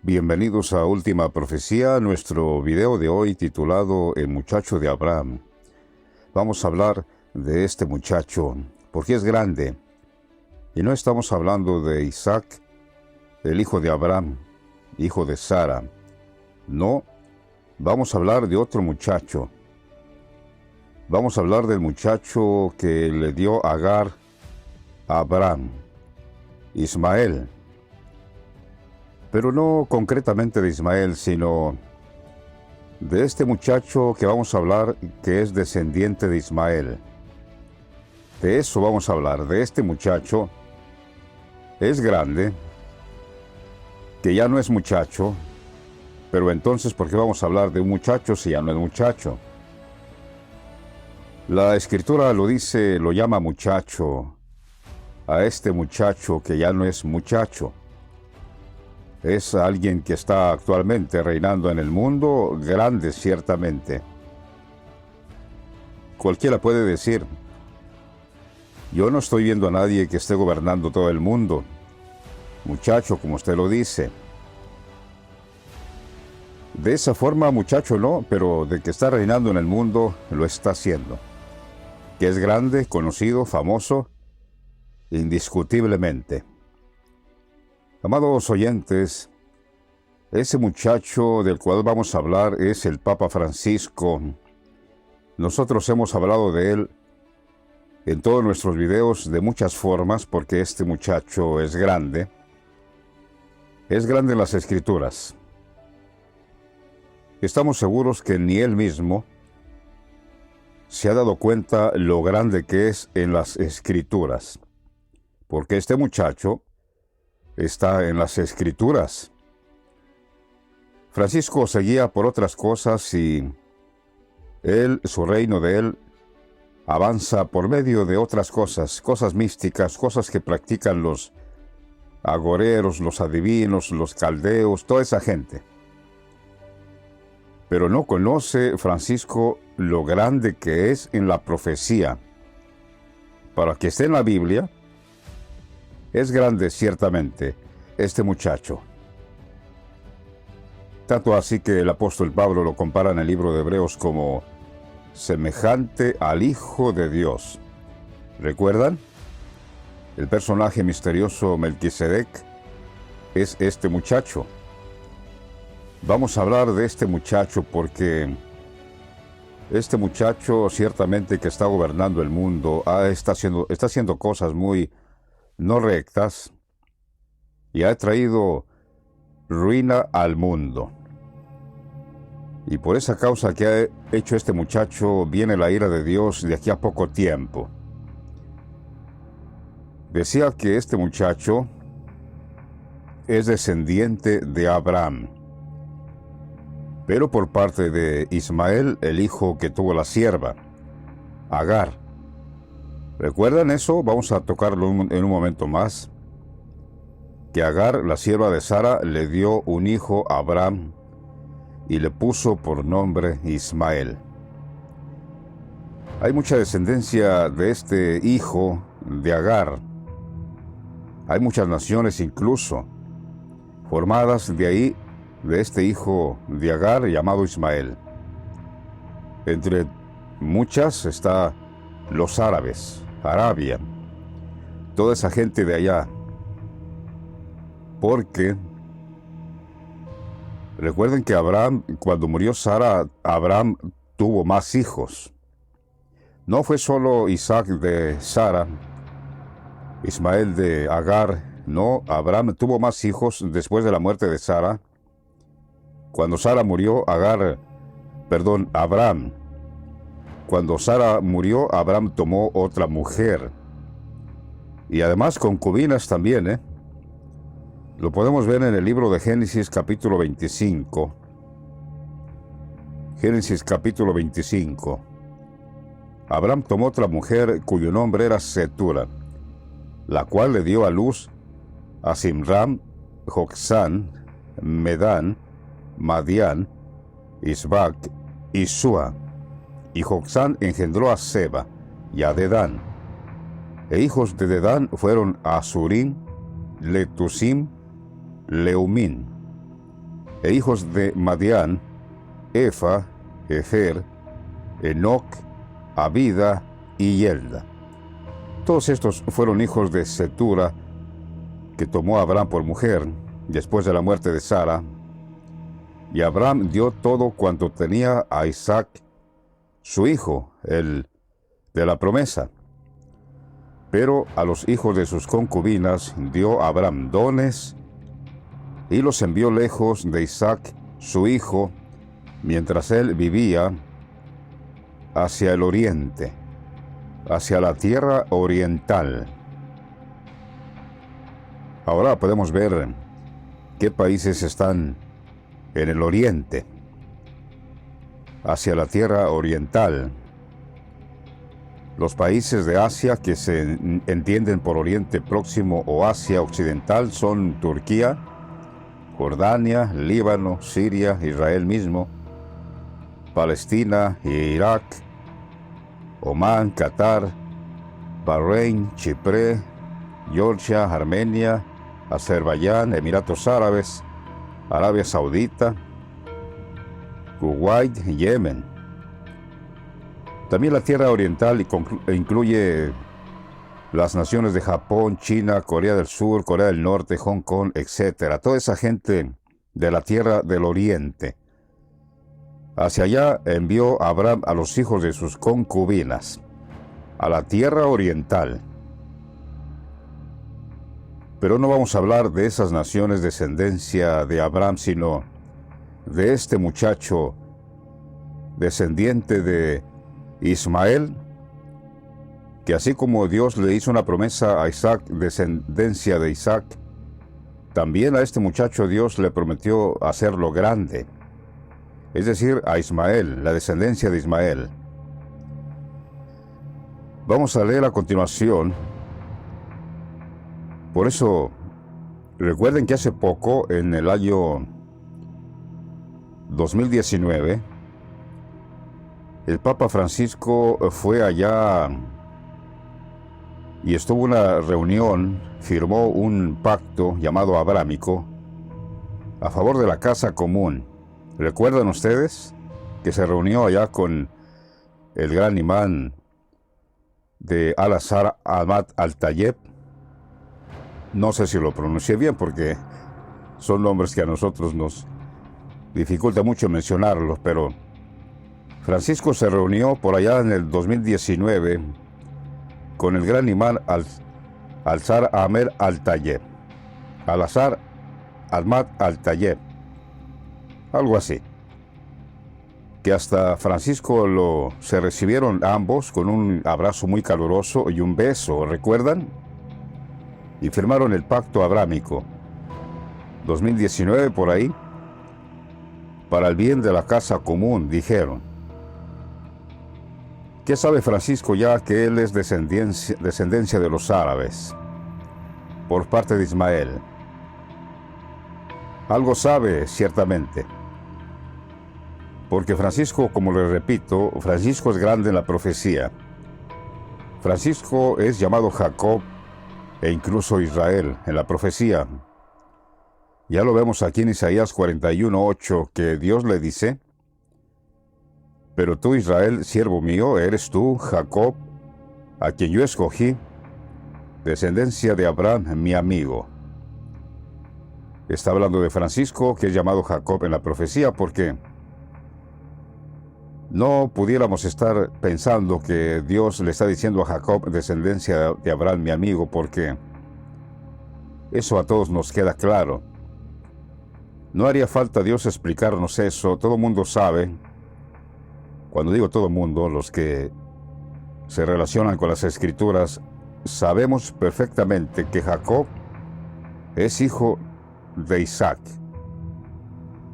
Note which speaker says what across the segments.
Speaker 1: Bienvenidos a Última Profecía, nuestro video de hoy titulado El muchacho de Abraham. Vamos a hablar de este muchacho, porque es grande. Y no estamos hablando de Isaac, el hijo de Abraham, hijo de Sara. No, vamos a hablar de otro muchacho. Vamos a hablar del muchacho que le dio Agar a Abraham, Ismael. Pero no concretamente de Ismael, sino de este muchacho que vamos a hablar, que es descendiente de Ismael. De eso vamos a hablar, de este muchacho. Es grande, que ya no es muchacho, pero entonces, ¿por qué vamos a hablar de un muchacho si ya no es muchacho? La Escritura lo dice, lo llama muchacho, a este muchacho que ya no es muchacho. Es alguien que está actualmente reinando en el mundo, grande ciertamente. Cualquiera puede decir, yo no estoy viendo a nadie que esté gobernando todo el mundo. Muchacho, como usted lo dice. De esa forma, muchacho no, pero de que está reinando en el mundo, lo está haciendo. Que es grande, conocido, famoso, indiscutiblemente. Amados oyentes, ese muchacho del cual vamos a hablar es el Papa Francisco. Nosotros hemos hablado de él en todos nuestros videos de muchas formas porque este muchacho es grande. Es grande en las Escrituras. Estamos seguros que ni él mismo se ha dado cuenta lo grande que es en las Escrituras. Porque este muchacho está en las Escrituras. Francisco seguía por otras cosas y su reino de él, avanza por medio de otras cosas, cosas místicas, cosas que practican los agoreros, los adivinos, los caldeos, toda esa gente. Pero no conoce Francisco lo grande que es en la profecía. Para que esté en la Biblia, es grande ciertamente este muchacho. Tanto así que el apóstol Pablo lo compara en el libro de Hebreos como semejante al Hijo de Dios. ¿Recuerdan? El personaje misterioso Melquisedec es este muchacho. Vamos a hablar de este muchacho porque este muchacho ciertamente que está gobernando el mundo está haciendo cosas muy no rectas y ha traído ruina al mundo. Y por esa causa que ha hecho este muchacho viene la ira de Dios de aquí a poco tiempo. Decía que este muchacho es descendiente de Abraham, pero por parte de Ismael, el hijo que tuvo la sierva, Agar. ¿Recuerdan eso? Vamos a tocarlo en un momento más. Que Agar, la sierva de Sara, le dio un hijo a Abraham y le puso por nombre Ismael. Hay mucha descendencia de este hijo de Agar. Hay muchas naciones incluso formadas de ahí, de este hijo de Agar llamado Ismael. Entre muchas está los árabes, Arabia, toda esa gente de allá. Porque recuerden que Abraham, cuando murió Sara, Abraham tuvo más hijos. No fue solo Isaac de Sara, Ismael de Agar, no, Abraham tuvo más hijos después de la muerte de Sara. Cuando Sara murió, Abraham. Cuando Sara murió, Abraham tomó otra mujer. Y además concubinas también, Lo podemos ver en el libro de Génesis capítulo 25. Génesis capítulo 25. Abraham tomó otra mujer cuyo nombre era Setura, la cual le dio a luz a Simram, Joksán, Medán, Madián, Isbac y Sua. Y Joksán engendró a Seba y a Dedán. E hijos de Dedán fueron Asurim, Letusim, Leumín. e hijos de Madián, Efa, Efer, Enoc, Abida y Yelda. Todos estos fueron hijos de Setura, que tomó a Abraham por mujer, después de la muerte de Sara. Y Abraham dio todo cuanto tenía a Isaac, su hijo, el de la promesa. Pero a los hijos de sus concubinas dio Abraham dones, y los envió lejos de Isaac, su hijo, mientras él vivía, hacia el oriente, hacia la tierra oriental. Ahora podemos ver qué países están en el oriente, hacia la tierra oriental. Los países de Asia que se entienden por Oriente Próximo o Asia Occidental son Turquía, Jordania, Líbano, Siria, Israel mismo, Palestina, Irak, Omán, Qatar, Bahrein, Chipre, Georgia, Armenia, Azerbaiyán, Emiratos Árabes, Arabia Saudita, Kuwait y Yemen. También la tierra oriental incluye las naciones de Japón, China, Corea del Sur, Corea del Norte, Hong Kong, etc. Toda esa gente de la tierra del oriente. Hacia allá envió Abraham a los hijos de sus concubinas, a la tierra oriental. Pero no vamos a hablar de esas naciones descendencia de Abraham, sino de este muchacho descendiente de Ismael, que así como Dios le hizo una promesa a Isaac, descendencia de Isaac, también a este muchacho Dios le prometió hacerlo grande, es decir, a Ismael, la descendencia de Ismael. Vamos a leer a continuación. Por eso, recuerden que hace poco, en el año 2019, el Papa Francisco fue allá y estuvo en una reunión, firmó un pacto llamado abrámico a favor de la casa común. ¿Recuerdan ustedes que se reunió allá con el gran imán de Al-Azhar Ahmad Al-Tayeb? No sé si lo pronuncié bien porque son nombres que a nosotros nos dificulta mucho mencionarlos, pero Francisco se reunió por allá en el 2019 con el gran imán Al-Azhar Ahmad Al-Tayeb. Al-Azhar Ahmad Al-Tayeb. Algo así. Que hasta Francisco se recibieron ambos con un abrazo muy caluroso y un beso, ¿recuerdan? Y firmaron el pacto abrámico. 2019 por ahí. Para el bien de la casa común, dijeron. ¿Qué sabe Francisco ya que él es descendencia de los árabes, por parte de Ismael? Algo sabe, ciertamente. Porque Francisco, como le repito, Francisco es grande en la profecía. Francisco es llamado Jacob e incluso Israel en la profecía. Ya lo vemos aquí en Isaías 41:8, que Dios le dice: pero tú, Israel, siervo mío, eres tú, Jacob, a quien yo escogí, descendencia de Abraham, mi amigo. Está hablando de Francisco, que es llamado Jacob en la profecía, porque no pudiéramos estar pensando que Dios le está diciendo a Jacob, descendencia de Abraham, mi amigo, porque eso a todos nos queda claro. No haría falta Dios explicarnos eso, todo el mundo sabe. Cuando digo todo el mundo, los que se relacionan con las Escrituras, sabemos perfectamente que Jacob es hijo de Isaac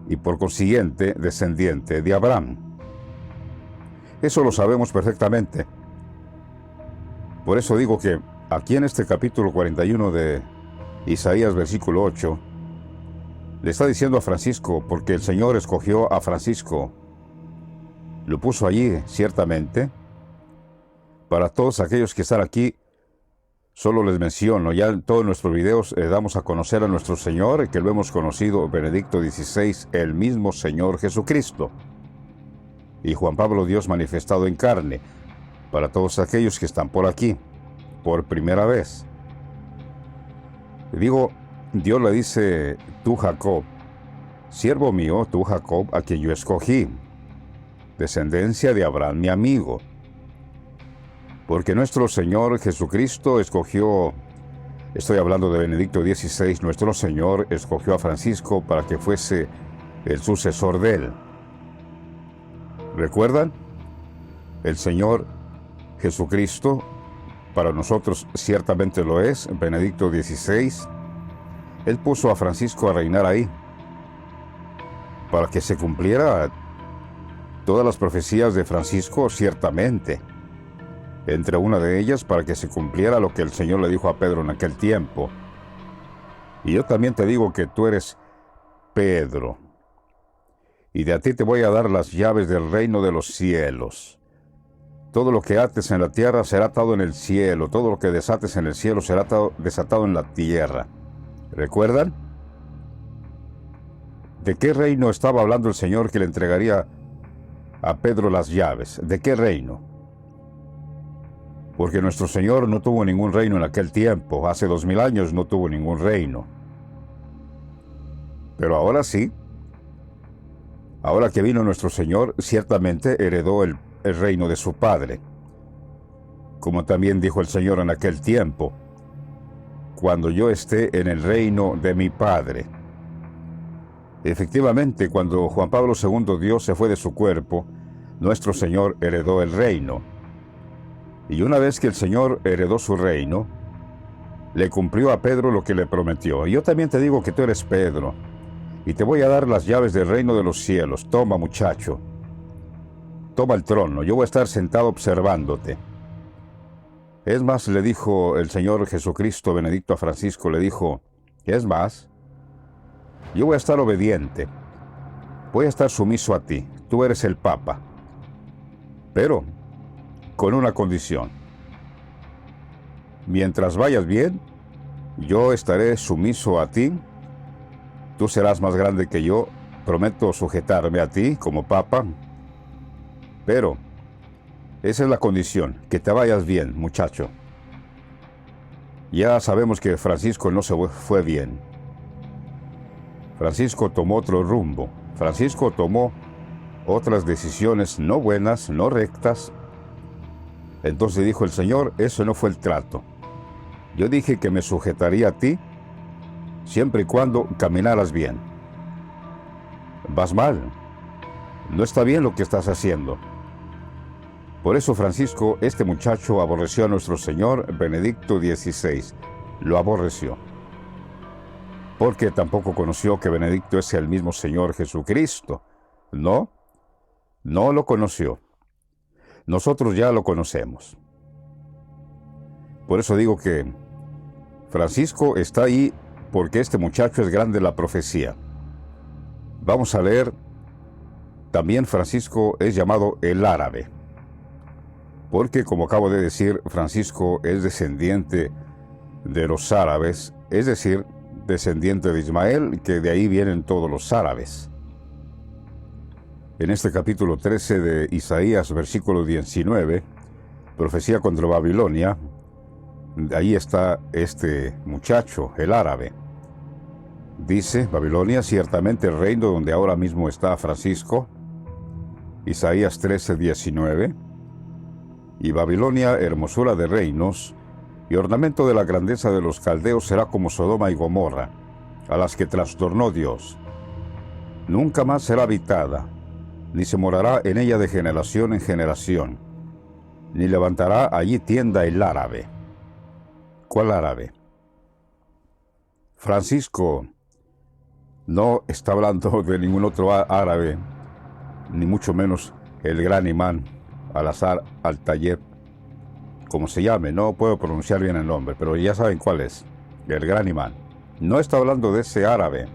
Speaker 1: y por consiguiente descendiente de Abraham. Eso lo sabemos perfectamente. Por eso digo que aquí en este capítulo 41 de Isaías, versículo 8, le está diciendo a Francisco, porque el Señor escogió a Francisco, lo puso allí, ciertamente, para todos aquellos que están aquí Solo les menciono, ya en todos nuestros videos damos a conocer a nuestro Señor, que lo hemos conocido, Benedicto XVI, el mismo Señor Jesucristo. Y Juan Pablo, Dios manifestado en carne, para todos aquellos que están por aquí, por primera vez. Digo, Dios le dice, tú Jacob, siervo mío, tú Jacob, a quien yo escogí, descendencia de Abraham, mi amigo. Porque nuestro Señor Jesucristo escogió, estoy hablando de Benedicto XVI, nuestro Señor escogió a Francisco para que fuese el sucesor de él. ¿Recuerdan? El Señor Jesucristo, para nosotros ciertamente lo es, Benedicto XVI, él puso a Francisco a reinar ahí, para que se cumpliera todas las profecías de Francisco, ciertamente. Entre una de ellas, para que se cumpliera lo que el Señor le dijo a Pedro en aquel tiempo. Y yo también te digo que tú eres Pedro, y de a ti te voy a dar las llaves del reino de los cielos. Todo lo que ates en la tierra será atado en el cielo, todo lo que desates en el cielo será desatado en la tierra. ¿Recuerdan? ¿De qué reino estaba hablando el Señor que le entregaría a Pedro las llaves? ¿De qué reino? Porque nuestro Señor no tuvo ningún reino en aquel tiempo. Hace 2000 años no tuvo ningún reino. Pero ahora sí. Ahora que vino nuestro Señor, ciertamente heredó el reino de su Padre. Como también dijo el Señor en aquel tiempo, cuando yo esté en el reino de mi Padre. Efectivamente, cuando Juan Pablo II Dios se fue de su cuerpo, nuestro Señor heredó el reino. Y una vez que el Señor heredó su reino, le cumplió a Pedro lo que le prometió. Y yo también te digo que tú eres Pedro, y te voy a dar las llaves del reino de los cielos. Toma, muchacho, toma el trono, yo voy a estar sentado observándote. Es más, le dijo el Señor Jesucristo, Benedicto a Francisco, le dijo, es más, yo voy a estar obediente, voy a estar sumiso a ti, tú eres el Papa, pero con una condición. Mientras vayas bien, yo estaré sumiso a ti, tú serás más grande que yo, prometo sujetarme a ti como Papa, pero esa es la condición, que te vayas bien, muchacho. Ya sabemos que Francisco no se fue bien. Francisco tomó otro rumbo. Francisco tomó otras decisiones no buenas, no rectas. Entonces dijo el Señor, eso no fue el trato. Yo dije que me sujetaría a ti siempre y cuando caminaras bien. Vas mal. No está bien lo que estás haciendo. Por eso Francisco, este muchacho, aborreció a nuestro Señor Benedicto XVI. Lo aborreció. Porque tampoco conoció que Benedicto es el mismo Señor Jesucristo. No, no lo conoció. Nosotros ya lo conocemos. Por eso digo que Francisco está ahí porque este muchacho es grande en la profecía. Vamos a leer, también Francisco es llamado el árabe. Porque, como acabo de decir, Francisco es descendiente de los árabes, es decir, descendiente de Ismael, que de ahí vienen todos los árabes. En este capítulo 13 de Isaías, versículo 19, profecía contra Babilonia, ahí está este muchacho, el árabe. Dice, Babilonia, ciertamente el reino donde ahora mismo está Francisco, Isaías 13, 19, y Babilonia, hermosura de reinos, y ornamento de la grandeza de los caldeos será como Sodoma y Gomorra, a las que trastornó Dios. Nunca más será habitada, ni se morará en ella de generación en generación, ni levantará allí tienda el árabe. ¿Cuál árabe? Francisco no está hablando de ningún otro árabe, ni mucho menos el gran imán Al-Azhar Al-Tayeb, como se llame, no puedo pronunciar bien el nombre, pero ya saben cuál es, el gran imán. No está hablando de ese árabe,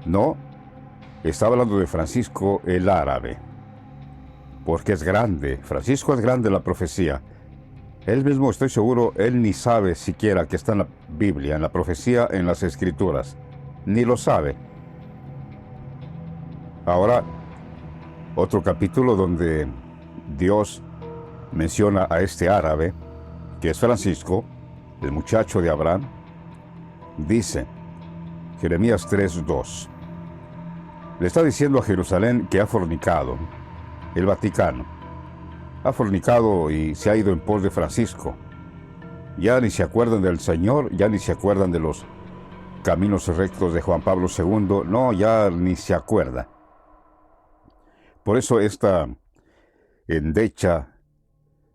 Speaker 1: no, está hablando de Francisco el árabe, porque es grande. Francisco es grande en la profecía. Él mismo, estoy seguro, él ni sabe siquiera que está en la Biblia, en la profecía, en las Escrituras. Ni lo sabe. Ahora, otro capítulo donde Dios menciona a este árabe, que es Francisco, el muchacho de Abraham, dice, Jeremías 3:2, le está diciendo a Jerusalén que ha fornicado, el Vaticano, ha fornicado y se ha ido en pos de Francisco. Ya ni se acuerdan del Señor, ya ni se acuerdan de los caminos rectos de Juan Pablo II, no, ya ni se acuerda. Por eso esta endecha,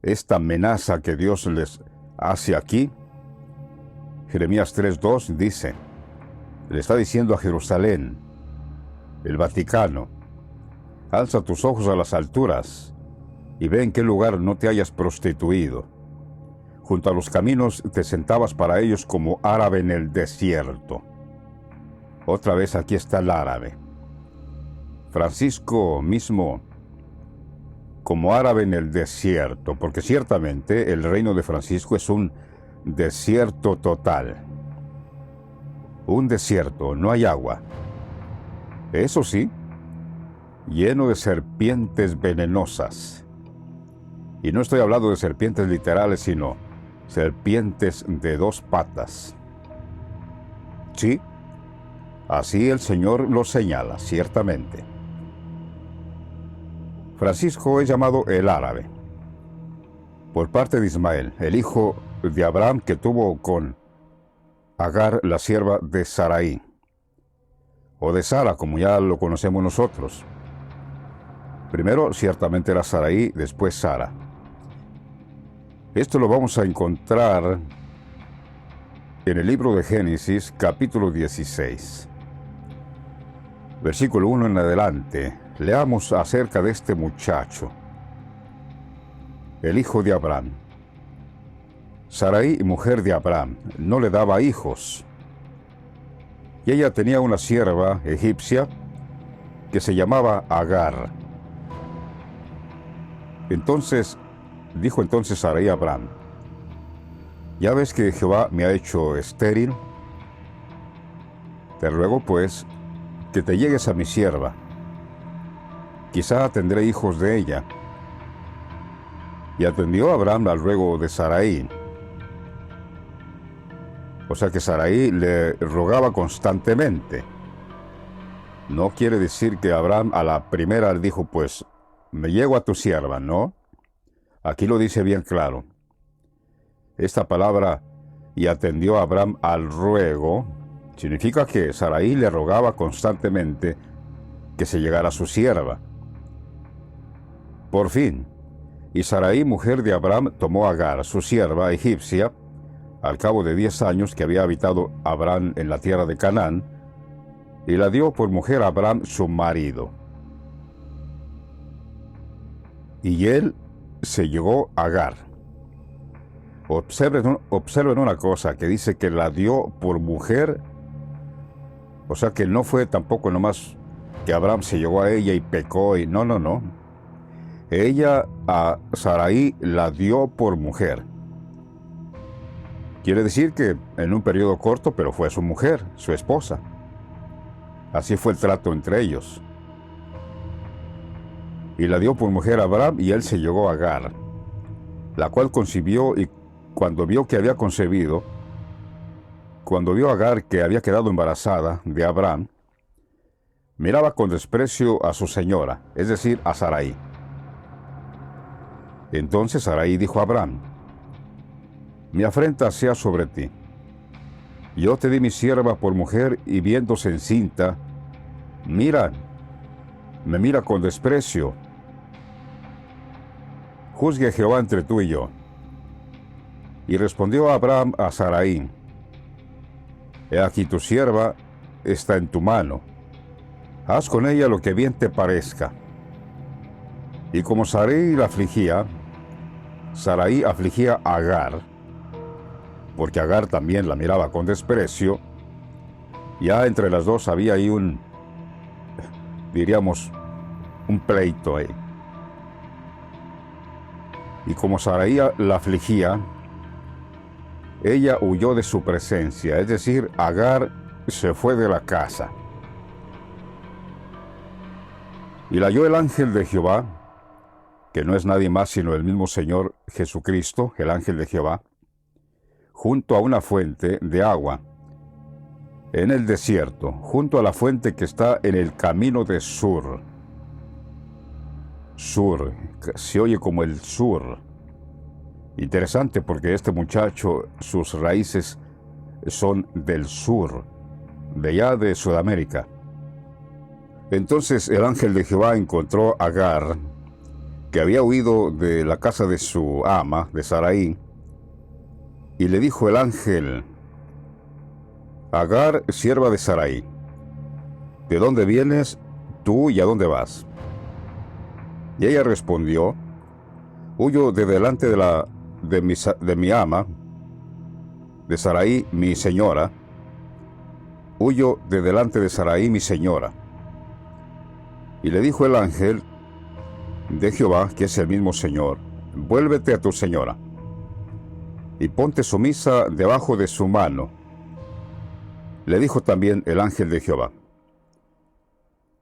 Speaker 1: esta amenaza que Dios les hace aquí, Jeremías 3:2 dice, le está diciendo a Jerusalén, el Vaticano, alza tus ojos a las alturas y ve en qué lugar no te hayas prostituido. Junto a los caminos te sentabas para ellos como árabe en el desierto. Otra vez aquí está el árabe. Francisco mismo como árabe en el desierto, porque ciertamente el reino de Francisco es un desierto total. Un desierto, no hay agua. Eso sí, lleno de serpientes venenosas. Y no estoy hablando de serpientes literales, sino serpientes de 2 patas. Sí, así el Señor lo señala, ciertamente. Francisco es llamado el árabe, por parte de Ismael, el hijo de Abraham que tuvo con Agar, la sierva de Sarai, o de Sara, como ya lo conocemos nosotros. Primero, ciertamente era Sarai, después Sara. Esto lo vamos a encontrar en el libro de Génesis, capítulo 16. Versículo 1 en adelante, leamos acerca de este muchacho, el hijo de Abraham. Sarai, mujer de Abraham, no le daba hijos. Y ella tenía una sierva egipcia que se llamaba Agar. Dijo entonces Sarai a Abraham, ya ves que Jehová me ha hecho estéril. Te ruego pues que te llegues a mi sierva. Quizá tendré hijos de ella. Y atendió Abraham al ruego de Sarai. O sea que Sarai le rogaba constantemente. No quiere decir que Abraham a la primera le dijo, pues, me llego a tu sierva, ¿no? Aquí lo dice bien claro. Esta palabra, y atendió a Abraham al ruego, significa que Sarai le rogaba constantemente que se llegara a su sierva. Por fin, y Sarai, mujer de Abraham, tomó a Agar, su sierva egipcia, al cabo de 10 años que había habitado Abraham en la tierra de Canaán, y la dio por mujer a Abraham su marido. Y él se llegó a Agar. Observen una cosa, que dice que la dio por mujer, o sea que no fue tampoco nomás que Abraham se llegó a ella y pecó, y no. Ella a Sarai la dio por mujer. Quiere decir que en un periodo corto, pero fue su mujer, su esposa. Así fue el trato entre ellos. Y la dio por mujer a Abraham, y él se llegó a Agar, la cual concibió, y cuando vio que había concebido, cuando vio a Agar que había quedado embarazada de Abraham, miraba con desprecio a su señora, es decir, a Sarai. Entonces Sarai dijo a Abraham, mi afrenta sea sobre ti. Yo te di mi sierva por mujer, y viéndose encinta, me mira con desprecio. Juzgue Jehová entre tú y yo. Y respondió Abraham a Sarai, he aquí tu sierva está en tu mano, haz con ella lo que bien te parezca. Y como Sarai afligía a Agar, porque Agar también la miraba con desprecio, ya entre las dos había ahí un pleito ahí. Y como Sarai la afligía, ella huyó de su presencia, es decir, Agar se fue de la casa. Y la halló el ángel de Jehová, que no es nadie más sino el mismo Señor Jesucristo, el ángel de Jehová, junto a una fuente de agua, en el desierto, junto a la fuente que está en el camino de Sur. Sur, se oye como el sur. Interesante porque este muchacho, sus raíces son del sur, de allá de Sudamérica. Entonces el ángel de Jehová encontró a Agar, que había huido de la casa de su ama, de Sarai, y le dijo el ángel: Agar, sierva de Sarai, ¿de dónde vienes tú y a dónde vas? Y ella respondió: huyo de delante de mi ama, de Sarai, mi señora. Huyo de delante de Sarai, mi señora. Y le dijo el ángel de Jehová, que es el mismo Señor: vuélvete a tu señora, y ponte sumisa debajo de su mano. Le dijo también el ángel de Jehová: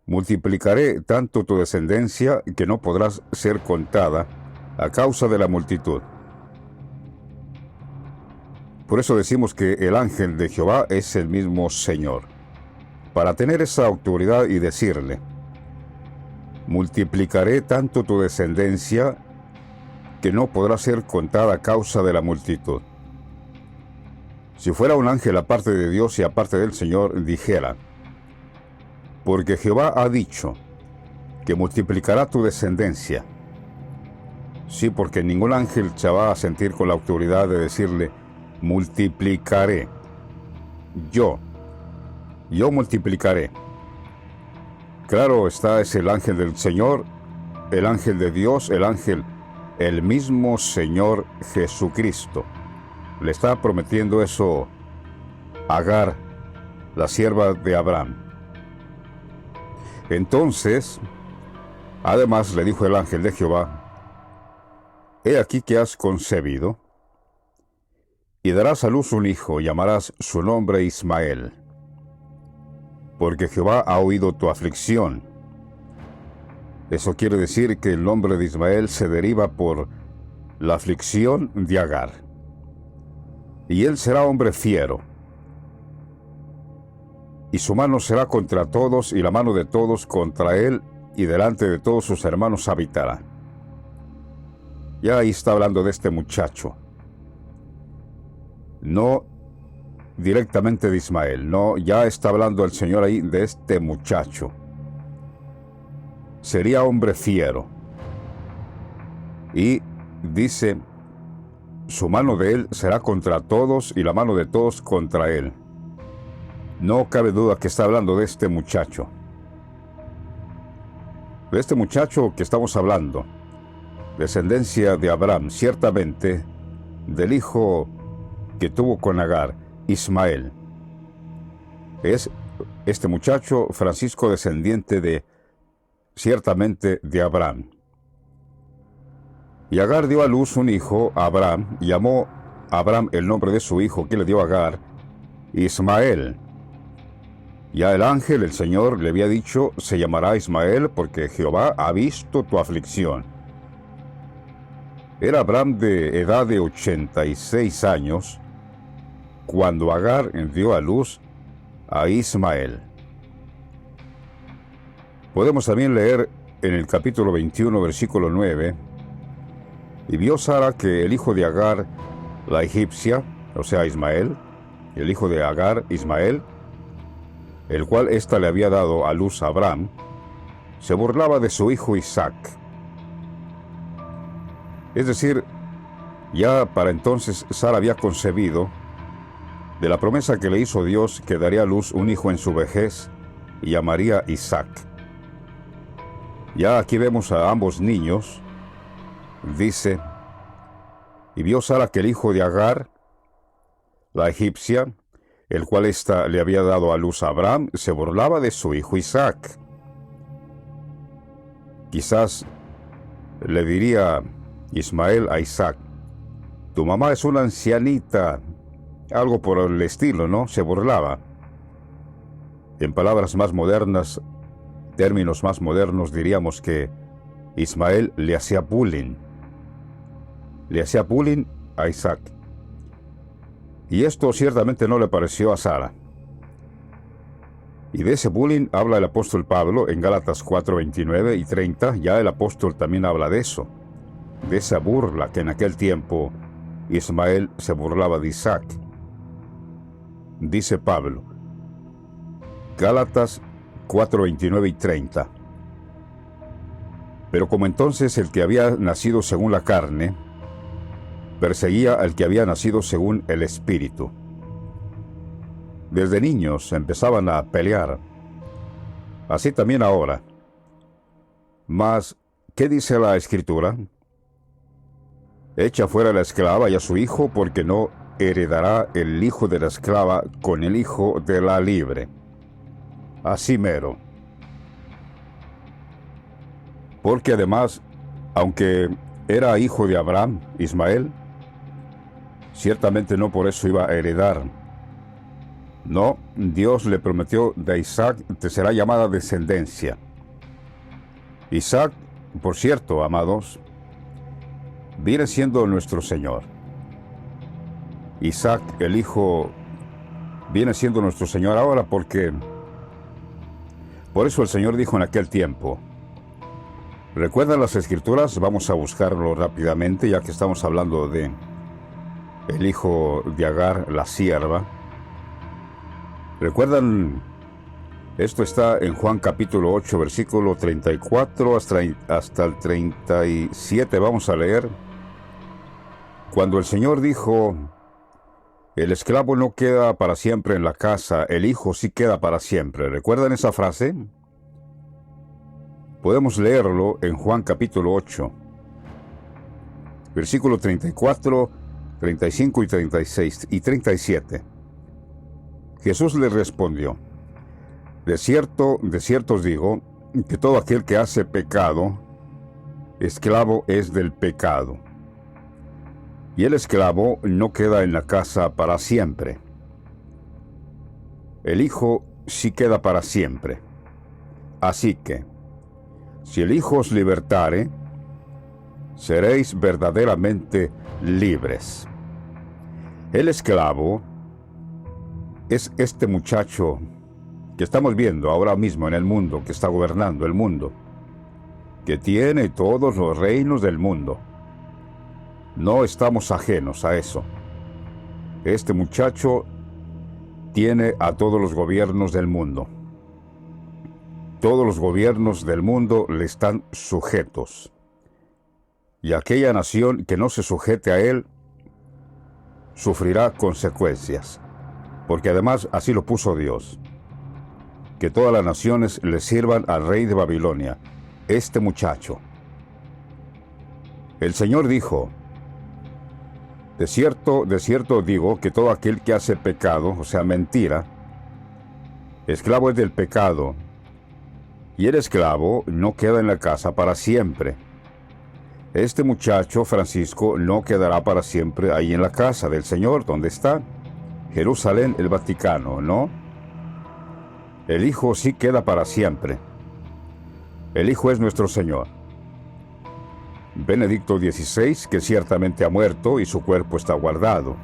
Speaker 1: multiplicaré tanto tu descendencia que no podrás ser contada a causa de la multitud. Por eso decimos que el ángel de Jehová es el mismo Señor, para tener esa autoridad y decirle: multiplicaré tanto tu descendencia que no podrá ser contada a causa de la multitud. Si fuera un ángel aparte de Dios y aparte del Señor, dijera: porque Jehová ha dicho que multiplicará tu descendencia. Sí, porque ningún ángel se va a sentir con la autoridad de decirle: multiplicaré. Yo multiplicaré. Claro está, es el ángel del Señor, el ángel de Dios, el mismo Señor Jesucristo. Le está prometiendo eso a Agar, la sierva de Abraham. Entonces, además le dijo el ángel de Jehová: he aquí que has concebido, y darás a luz un hijo, y llamarás su nombre Ismael, porque Jehová ha oído tu aflicción. Eso quiere decir que el nombre de Ismael se deriva por la aflicción de Agar. Y él será hombre fiero, y su mano será contra todos, y la mano de todos contra él, y delante de todos sus hermanos habitará. Ya ahí está hablando de este muchacho. No directamente de Ismael, no, ya está hablando el Señor ahí de este muchacho. Sería hombre fiero. Y dice: su mano de él será contra todos, y la mano de todos contra él. No cabe duda que está hablando de este muchacho. De este muchacho que estamos hablando, descendencia de Abraham, ciertamente, del hijo que tuvo con Agar, Ismael. Es este muchacho, Francisco, descendiente ciertamente de Abraham. Y Agar dio a luz un hijo a Abraham, y llamó a Abraham el nombre de su hijo que le dio a Agar, Ismael. Ya el ángel, el Señor, le había dicho: se llamará Ismael porque Jehová ha visto tu aflicción. Era Abraham de edad de 86 años cuando Agar dio a luz a Ismael. Podemos también leer en el capítulo 21, versículo 9: y vio Sara que el hijo de Agar, la egipcia, o sea Ismael, el hijo de Agar, Ismael, el cual ésta le había dado a luz a Abraham, se burlaba de su hijo Isaac. Es decir, ya para entonces Sara había concebido de la promesa que le hizo Dios que daría a luz un hijo en su vejez y llamaría Isaac. Ya aquí vemos a ambos niños. Dice: y vio Sara que el hijo de Agar, la egipcia, el cual ésta le había dado a luz a Abraham, se burlaba de su hijo Isaac. Quizás le diría Ismael a Isaac: tu mamá es una ancianita, algo por el estilo, ¿no? Se burlaba. En palabras más modernas, términos más modernos, diríamos que Ismael le hacía bullying. Le hacía bullying a Isaac. Y esto ciertamente no le pareció a Sara. Y de ese bullying habla el apóstol Pablo en Gálatas 4, 29 y 30. Ya el apóstol también habla de eso, de esa burla que en aquel tiempo Ismael se burlaba de Isaac. Dice Pablo, Gálatas 4, 29 y 30. Pero como entonces el que había nacido según la carne perseguía al que había nacido según el Espíritu. Desde niños empezaban a pelear. Así también ahora. Mas, ¿qué dice la Escritura? Echa fuera a la esclava y a su hijo, porque no heredará el hijo de la esclava con el hijo de la libre. Así mero. Porque además, aunque era hijo de Abraham, Ismael, ciertamente no por eso iba a heredar. No, Dios le prometió: de Isaac te será llamada descendencia. Isaac, por cierto, amados, viene siendo nuestro Señor. Isaac, el hijo, viene siendo nuestro Señor ahora, porque por eso el Señor dijo en aquel tiempo. ¿Recuerdan las Escrituras? Vamos a buscarlo rápidamente, ya que estamos hablando de el hijo de Agar, la sierva. ¿Recuerdan? Esto está en Juan capítulo 8, versículo 34 hasta el 37. Vamos a leer. Cuando el Señor dijo: el esclavo no queda para siempre en la casa, el hijo sí queda para siempre. ¿Recuerdan esa frase? Podemos leerlo en Juan capítulo 8, versículo 34, 35 y 36 y 37. Jesús le respondió: de cierto os digo, que todo aquel que hace pecado, esclavo es del pecado. Y el esclavo no queda en la casa para siempre. El Hijo sí queda para siempre. Así que, si el Hijo os libertare, seréis verdaderamente libres. El esclavo es este muchacho que estamos viendo ahora mismo en el mundo, que está gobernando el mundo, que tiene todos los reinos del mundo. No estamos ajenos a eso. Este muchacho tiene a todos los gobiernos del mundo. Todos los gobiernos del mundo le están sujetos. Y aquella nación que no se sujete a él sufrirá consecuencias. Porque además así lo puso Dios. Que todas las naciones le sirvan al rey de Babilonia, este muchacho. El Señor dijo: de cierto digo que todo aquel que hace pecado, o sea, mentira, esclavo es del pecado. Y el esclavo no queda en la casa para siempre. Este muchacho, Francisco, no quedará para siempre ahí en la casa del Señor, donde está Jerusalén, el Vaticano, ¿no? El Hijo sí queda para siempre. El Hijo es nuestro Señor. Benedicto XVI, que ciertamente ha muerto y su cuerpo está guardado.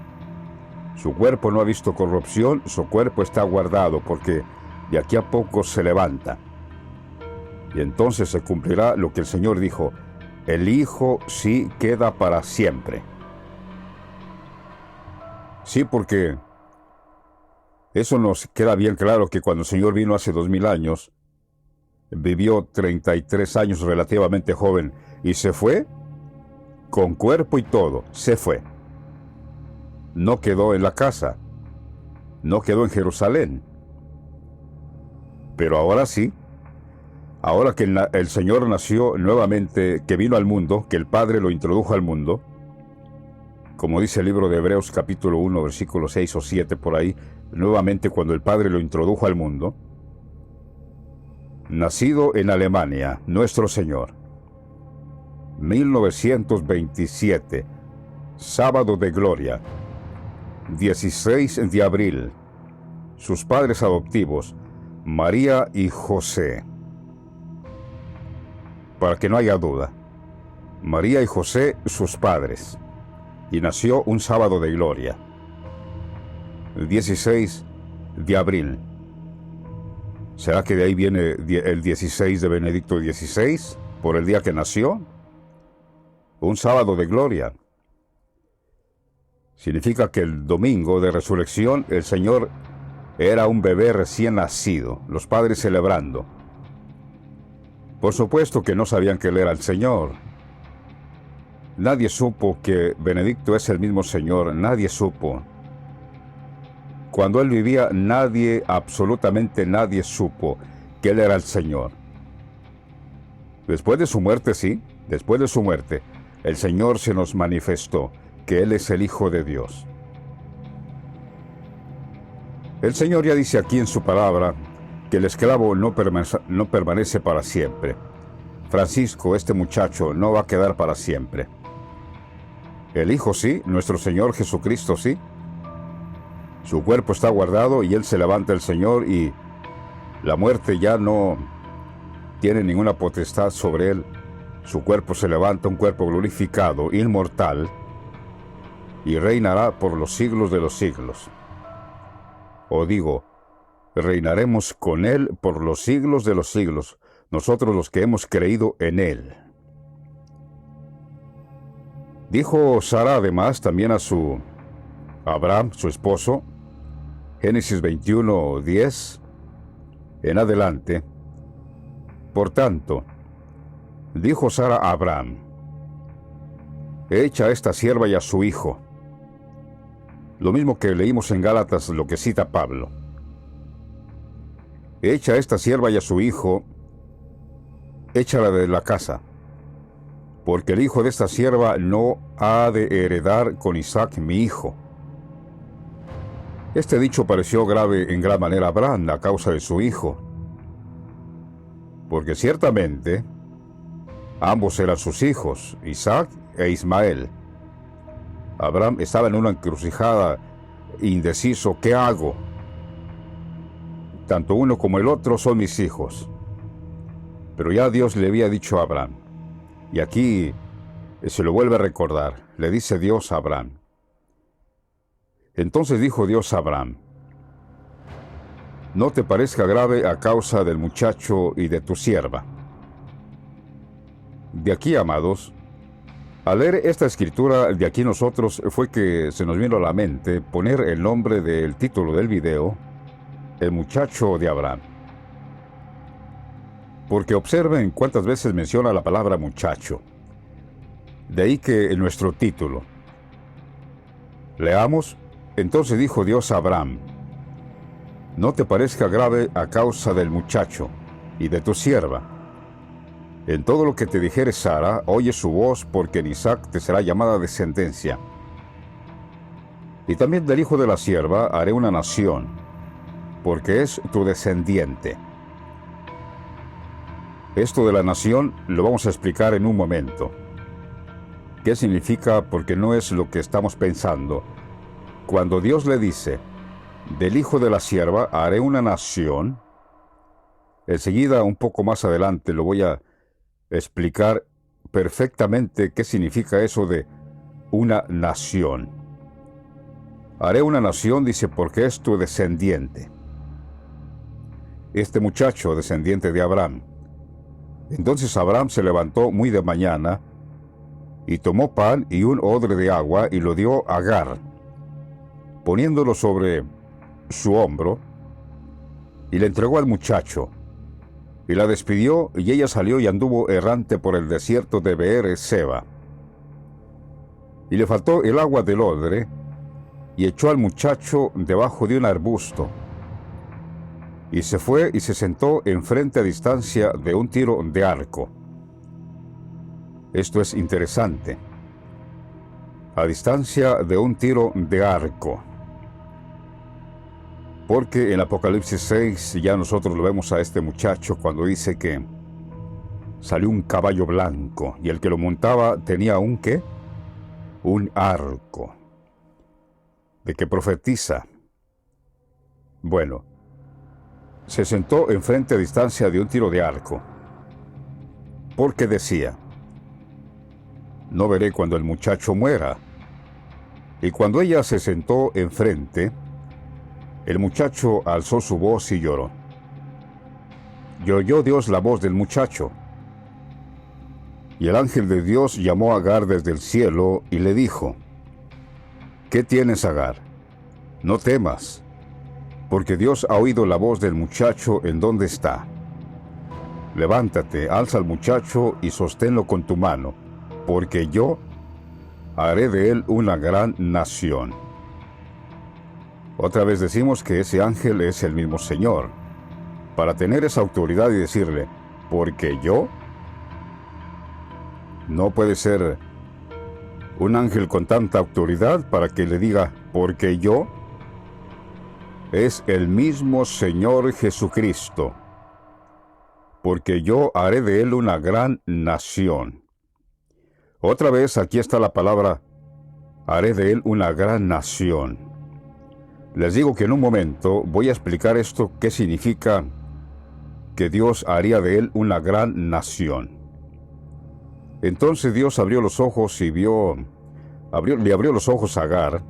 Speaker 1: Su cuerpo no ha visto corrupción, su cuerpo está guardado, porque de aquí a poco se levanta. Y entonces se cumplirá lo que el Señor dijo: el Hijo sí queda para siempre. Sí, porque eso nos queda bien claro, que cuando el Señor vino hace 2000 años, vivió 33 años, relativamente joven, y se fue con cuerpo y todo, se fue. No quedó en la casa, no quedó en Jerusalén. Pero ahora sí, ahora que el Señor nació nuevamente, que vino al mundo, que el Padre lo introdujo al mundo, como dice el libro de Hebreos capítulo 1, versículos 6 o 7 por ahí, nuevamente cuando el Padre lo introdujo al mundo, nacido en Alemania, nuestro Señor. 1927, sábado de gloria, 16 de abril. Sus padres adoptivos, María y José. Para que no haya duda, María y José, sus padres. Y nació un sábado de gloria, el 16 de abril. ¿Será que de ahí viene el 16 de Benedicto XVI, por el día que nació? Un sábado de gloria. Significa que el domingo de resurrección el Señor era un bebé recién nacido, los padres celebrando. Por supuesto que no sabían que Él era el Señor. Nadie supo que Benedicto es el mismo Señor, nadie supo. Cuando Él vivía, nadie, absolutamente nadie supo que Él era el Señor. Después de su muerte, sí, después de su muerte, el Señor se nos manifestó que Él es el Hijo de Dios. El Señor ya dice aquí en su palabra que el esclavo no permanece para siempre. Francisco, este muchacho, no va a quedar para siempre. El Hijo sí, nuestro Señor Jesucristo sí. Su cuerpo está guardado y Él se levanta el Señor y la muerte ya no tiene ninguna potestad sobre Él. Su cuerpo se levanta, un cuerpo glorificado, inmortal, y reinará por los siglos de los siglos. O digo, reinaremos con Él por los siglos de los siglos, nosotros los que hemos creído en Él. Dijo Sara además también a Abraham, su esposo, Génesis 21:10, en adelante. Por tanto, dijo Sara a Abraham, echa a esta sierva y a su hijo. Lo mismo que leímos en Gálatas, lo que cita Pablo. Echa a esta sierva y a su hijo, échala de la casa, porque el hijo de esta sierva no ha de heredar con Isaac mi hijo. Este dicho pareció grave en gran manera a Abraham a causa de su hijo, porque ciertamente ambos eran sus hijos, Isaac e Ismael. Abraham estaba en una encrucijada, indeciso, ¿qué hago? Tanto uno como el otro son mis hijos. Pero ya Dios le había dicho a Abraham, y aquí se lo vuelve a recordar, le dice Dios a Abraham. Entonces dijo Dios a Abraham, no te parezca grave a causa del muchacho y de tu sierva. De aquí, amados, al leer esta escritura, de aquí nosotros fue que se nos vino a la mente poner el nombre del título del video, El muchacho de Abraham. Porque observen cuántas veces menciona la palabra muchacho. De ahí que en nuestro título. Leamos, entonces dijo Dios a Abraham, no te parezca grave a causa del muchacho y de tu sierva. En todo lo que te dijere Sara, oye su voz, porque en Isaac te será llamada descendencia. Y también del hijo de la sierva haré una nación, porque es tu descendiente. Esto de la nación lo vamos a explicar en un momento. ¿Qué significa? Porque no es lo que estamos pensando. Cuando Dios le dice, del hijo de la sierva haré una nación, enseguida, un poco más adelante, lo voy a explicar perfectamente qué significa eso de una nación. Haré una nación, dice, porque es tu descendiente. Este muchacho, descendiente de Abraham. Entonces Abraham se levantó muy de mañana y tomó pan y un odre de agua y lo dio a Agar, poniéndolo sobre su hombro, y le entregó al muchacho, y la despidió, y ella salió y anduvo errante por el desierto de Beer-seba. Y le faltó el agua del odre, y echó al muchacho debajo de un arbusto, y se fue y se sentó enfrente a distancia de un tiro de arco. Esto es interesante. A distancia de un tiro de arco. Porque en Apocalipsis 6 ya nosotros lo vemos a este muchacho cuando dice que salió un caballo blanco, y el que lo montaba tenía un ¿qué? Un arco. ¿De qué profetiza? Bueno, se sentó enfrente a distancia de un tiro de arco, porque decía: no veré cuando el muchacho muera. Y cuando ella se sentó enfrente, el muchacho alzó su voz y lloró. Y oyó Dios la voz del muchacho. Y el ángel de Dios llamó a Agar desde el cielo y le dijo: ¿qué tienes, Agar? No temas, porque Dios ha oído la voz del muchacho en donde está. Levántate, alza al muchacho y sosténlo con tu mano, porque yo haré de él una gran nación. Otra vez decimos que ese ángel es el mismo Señor, para tener esa autoridad y decirle: porque yo. No puede ser un ángel con tanta autoridad para que le diga: porque yo. Es el mismo Señor Jesucristo, porque yo haré de él una gran nación. Otra vez aquí está la palabra: haré de él una gran nación. Les digo que en un momento voy a explicar esto, qué significa que Dios haría de él una gran nación. Entonces Dios abrió los ojos y le abrió los ojos a Agar,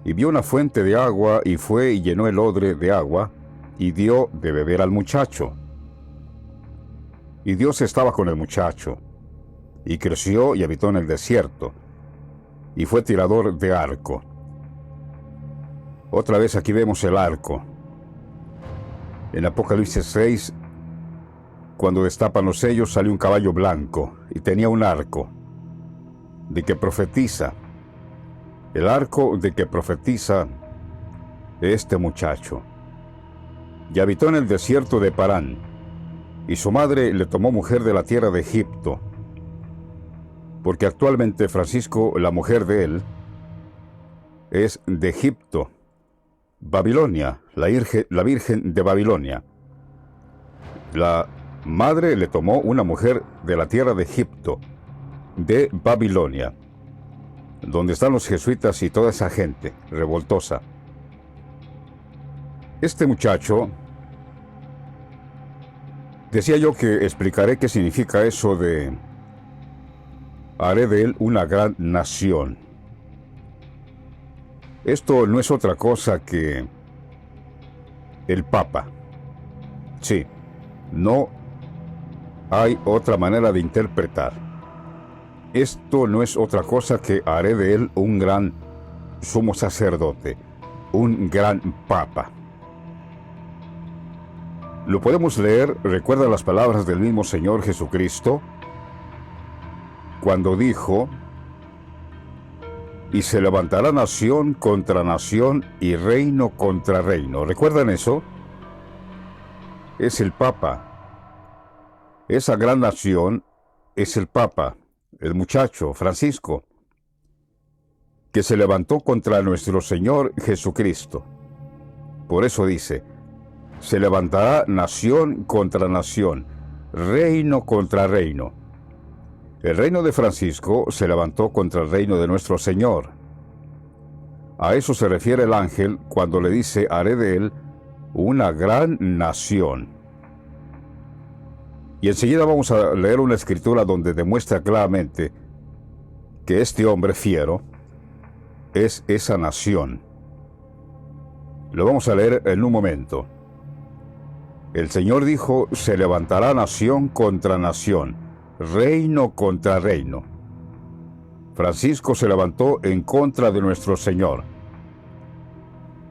Speaker 1: y vio una fuente de agua, y fue y llenó el odre de agua, y dio de beber al muchacho. Y Dios estaba con el muchacho, y creció y habitó en el desierto, y fue tirador de arco. Otra vez aquí vemos el arco. En Apocalipsis 6, cuando destapan los sellos, salió un caballo blanco, y tenía un arco, de que profetiza. El arco de que profetiza este muchacho. Y habitó en el desierto de Parán, y su madre le tomó mujer de la tierra de Egipto, porque actualmente Francisco, la mujer de él, es de Egipto, Babilonia, la Virgen de Babilonia. La madre le tomó una mujer de la tierra de Egipto, de Babilonia, donde están los jesuitas y toda esa gente revoltosa. Este muchacho, decía yo que explicaré qué significa eso de haré de él una gran nación. Esto no es otra cosa que el Papa. Sí, no hay otra manera de interpretar. Esto no es otra cosa que haré de él un gran sumo sacerdote, un gran papa. Lo podemos leer, recuerda las palabras del mismo Señor Jesucristo, cuando dijo: y se levantará nación contra nación y reino contra reino. ¿Recuerdan eso? Es el Papa. Esa gran nación es el Papa, el muchacho Francisco, que se levantó contra nuestro Señor Jesucristo. Por eso dice: se levantará nación contra nación, reino contra reino. El reino de Francisco se levantó contra el reino de nuestro Señor. A eso se refiere el ángel cuando le dice: haré de él una gran nación. Y enseguida vamos a leer una escritura donde demuestra claramente que este hombre fiero es esa nación. Lo vamos a leer en un momento. El Señor dijo: se levantará nación contra nación, reino contra reino. Francisco se levantó en contra de nuestro Señor,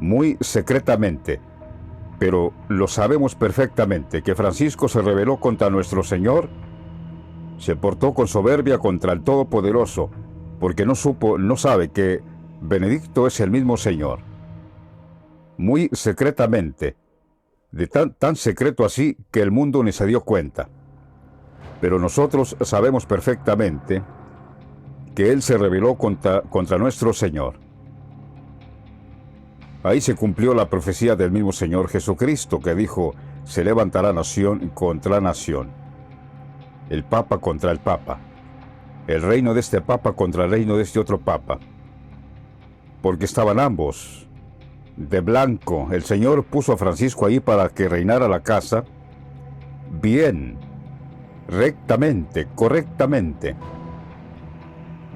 Speaker 1: muy secretamente, pero lo sabemos perfectamente que Francisco se rebeló contra nuestro Señor, se portó con soberbia contra el Todopoderoso, porque no sabe que Benedicto es el mismo Señor. Muy secretamente, de tan secreto así que el mundo ni se dio cuenta. Pero nosotros sabemos perfectamente que él se rebeló contra nuestro Señor. Ahí se cumplió la profecía del mismo Señor Jesucristo, que dijo: se levantará nación contra nación. el papa contra el papa, el reino de este papa contra el reino de este otro papa, porque estaban ambos de blanco. El Señor puso a Francisco ahí para que reinara la casa bien, rectamente, correctamente,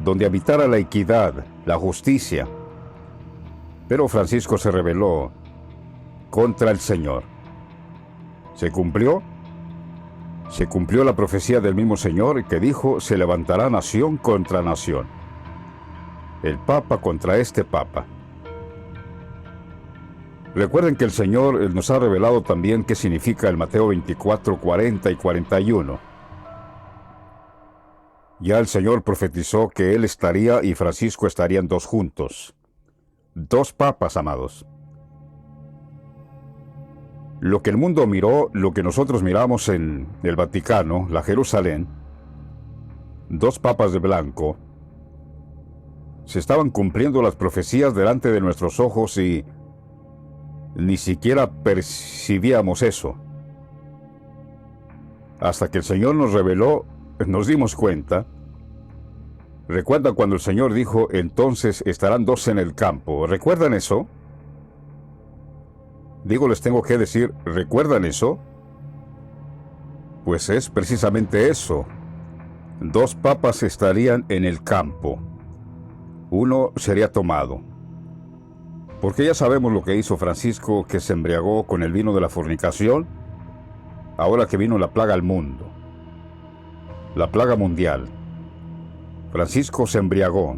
Speaker 1: donde habitara la equidad, la justicia. Pero Francisco se rebeló contra el Señor. ¿Se cumplió? Se cumplió la profecía del mismo Señor que dijo: se levantará nación contra nación, el papa contra este papa. Recuerden que el Señor nos ha revelado también qué significa el Mateo 24, 40 y 41. Ya el Señor profetizó que Él estaría y Francisco estarían dos juntos. Dos papas, amados. Lo que el mundo miró, lo que nosotros miramos en el Vaticano, la Jerusalén, dos papas de blanco, se estaban cumpliendo las profecías delante de nuestros ojos y ni siquiera percibíamos eso. Hasta que el Señor nos reveló, nos dimos cuenta. ¿Recuerdan cuando el Señor dijo: entonces estarán dos en el campo? ¿Recuerdan eso? Digo, les tengo que decir, ¿recuerdan eso? Pues es precisamente eso. Dos papas estarían en el campo. Uno sería tomado. Porque ya sabemos lo que hizo Francisco, que se embriagó con el vino de la fornicación, ahora que vino la plaga al mundo. La plaga mundial. Francisco se embriagó.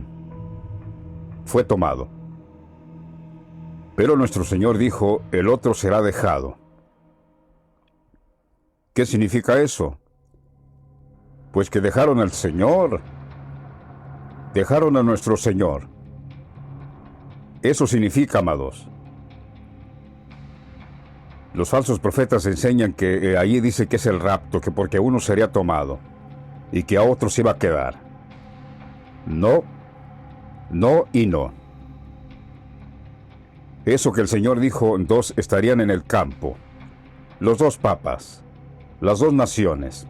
Speaker 1: Fue tomado. Pero nuestro Señor dijo: el otro será dejado. ¿Qué significa eso? Pues que dejaron al Señor. Dejaron a nuestro Señor. Eso significa, amados. Los falsos profetas enseñan que allí dice que es el rapto, que porque uno sería tomado y que a otro se iba a quedar. No, no y no. Eso que el Señor dijo, dos estarían en el campo. Los dos papas, las dos naciones.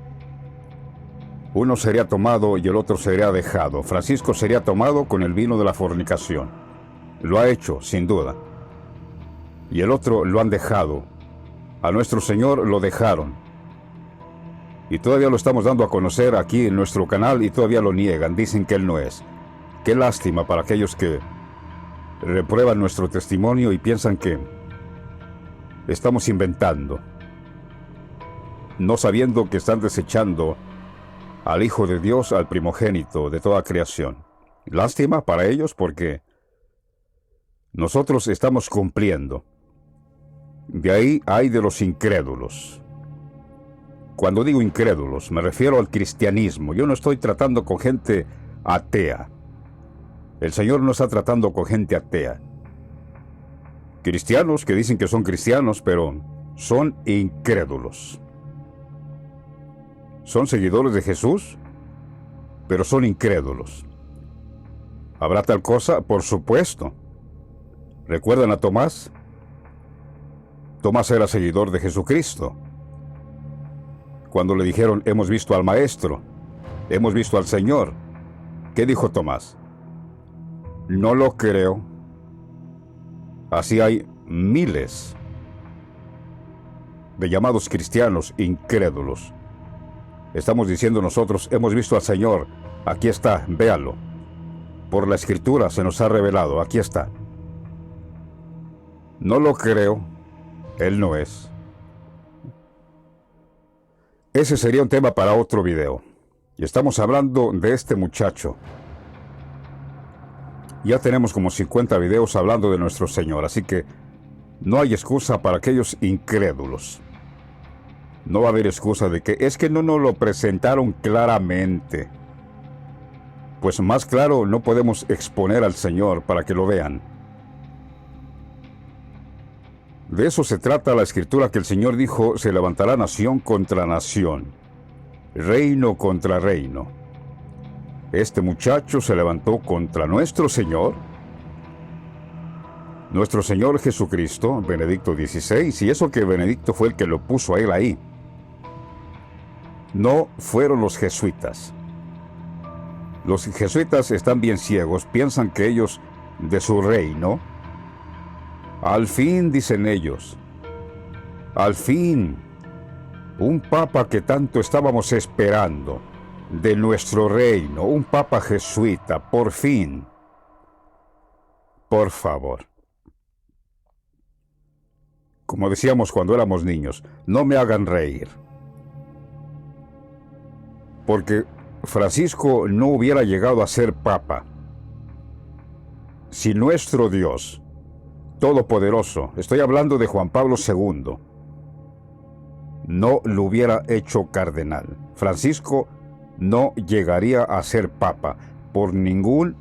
Speaker 1: Uno sería tomado y el otro sería dejado. Francisco sería tomado con el vino de la fornicación. Lo ha hecho, sin duda. Y el otro lo han dejado. A nuestro Señor lo dejaron. Y todavía lo estamos dando a conocer aquí en nuestro canal y todavía lo niegan. Dicen que Él no es. Qué lástima para aquellos que reprueban nuestro testimonio y piensan que estamos inventando, no sabiendo que están desechando al Hijo de Dios, al primogénito de toda creación. Lástima para ellos porque nosotros estamos cumpliendo. De ahí hay de los incrédulos. Cuando digo incrédulos, me refiero al cristianismo. Yo no estoy tratando con gente atea. El Señor no está tratando con gente atea. Cristianos que dicen que son cristianos, pero son incrédulos. Son seguidores de Jesús, pero son incrédulos. ¿Habrá tal cosa? Por supuesto. ¿Recuerdan a Tomás? Tomás era seguidor de Jesucristo. Cuando le dijeron: hemos visto al Maestro, hemos visto al Señor, ¿qué dijo Tomás? No lo creo. Así hay miles de llamados cristianos incrédulos. Estamos diciendo nosotros: hemos visto al Señor, aquí está, véalo. Por la Escritura se nos ha revelado, aquí está. No lo creo, Él no es. Ese sería un tema para otro video. Y estamos hablando de este muchacho. Ya tenemos como 50 videos hablando de nuestro Señor, así que no hay excusa para aquellos incrédulos. No va a haber excusa de que es que no nos lo presentaron claramente. Pues más claro no podemos exponer al Señor para que lo vean. De eso se trata la Escritura, que el Señor dijo: se levantará nación contra nación, reino contra reino. Este muchacho se levantó contra nuestro Señor Jesucristo, Benedicto XVI, y eso que Benedicto fue el que lo puso a él ahí. No fueron los jesuitas. Los jesuitas están bien ciegos, piensan que ellos, de su reino, al fin, dicen ellos, al fin, un papa que tanto estábamos esperando, de nuestro reino, un papa jesuita, por fin. Por favor. Como decíamos cuando éramos niños, no me hagan reír. Porque Francisco no hubiera llegado a ser papa si nuestro Dios Todopoderoso, estoy hablando de Juan Pablo II, no lo hubiera hecho cardenal. Francisco no llegaría a ser papa por ningún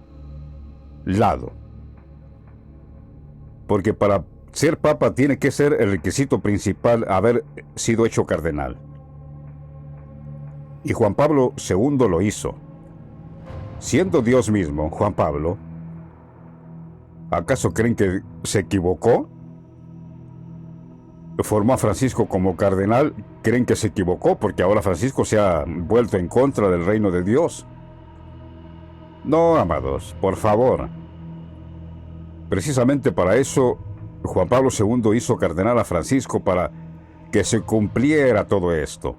Speaker 1: lado. Porque para ser papa tiene que ser el requisito principal haber sido hecho cardenal. Y Juan Pablo II lo hizo. Siendo Dios mismo, Juan Pablo, ¿acaso creen que se equivocó? Formó a Francisco como cardenal, creen que se equivocó porque ahora Francisco se ha vuelto en contra del reino de Dios. No, amados, por favor. Precisamente para eso Juan Pablo II hizo cardenal a Francisco, para que se cumpliera todo esto.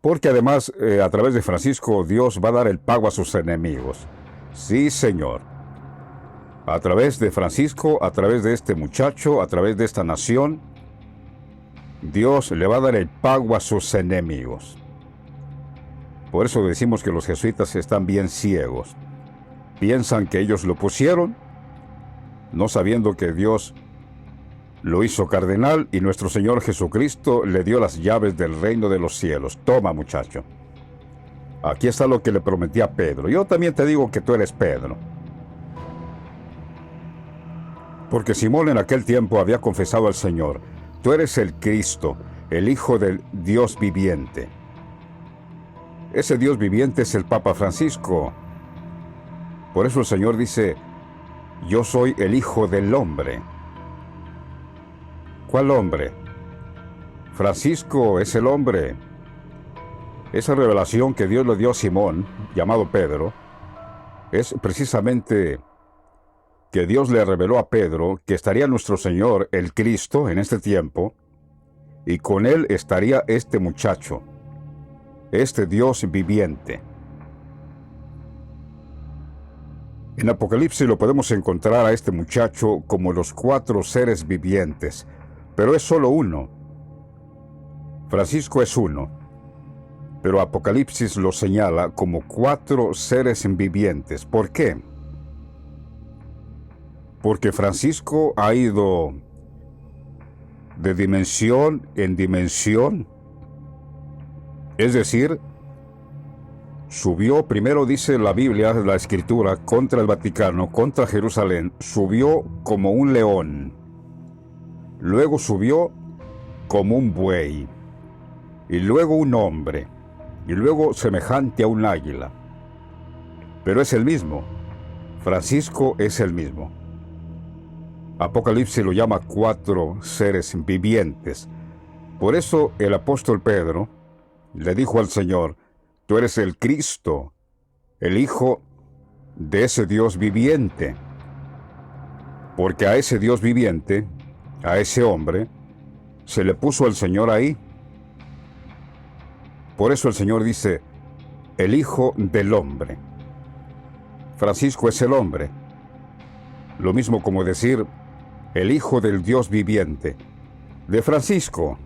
Speaker 1: Porque además, a través de Francisco, Dios va a dar el pago a sus enemigos. Sí, Señor. A través de Francisco, a través de este muchacho, a través de esta nación, Dios le va a dar el pago a sus enemigos. Por eso decimos que los jesuitas están bien ciegos. Piensan que ellos lo pusieron, no sabiendo que Dios lo hizo cardenal y nuestro Señor Jesucristo le dio las llaves del reino de los cielos. Toma, muchacho. Aquí está lo que le prometí a Pedro. Yo también te digo que tú eres Pedro. Porque Simón en aquel tiempo había confesado al Señor: tú eres el Cristo, el Hijo del Dios viviente. Ese Dios viviente es el Papa Francisco. Por eso el Señor dice: yo soy el Hijo del Hombre. ¿Cuál hombre? Francisco es el hombre. Esa revelación que Dios le dio a Simón, llamado Pedro, es precisamente que Dios le reveló a Pedro que estaría nuestro Señor, el Cristo, en este tiempo, y con él estaría este muchacho, este Dios viviente. En Apocalipsis lo podemos encontrar a este muchacho como los 4 seres vivientes, pero es solo uno. Francisco es uno, pero Apocalipsis lo señala como 4 seres vivientes. ¿Por qué? Porque Francisco ha ido de dimensión en dimensión, es decir, subió, primero dice la Biblia, la Escritura, contra el Vaticano, contra Jerusalén, subió como un león, luego subió como un buey, y luego un hombre, y luego semejante a un águila. Pero es el mismo, Francisco es el mismo. Apocalipsis lo llama 4 seres vivientes. Por eso el apóstol Pedro le dijo al Señor: tú eres el Cristo, el Hijo de ese Dios viviente. Porque a ese Dios viviente, a ese hombre, se le puso el Señor ahí. Por eso el Señor dice: el Hijo del Hombre. Francisco es el hombre. Lo mismo como decir el Hijo del Dios viviente, de Francisco.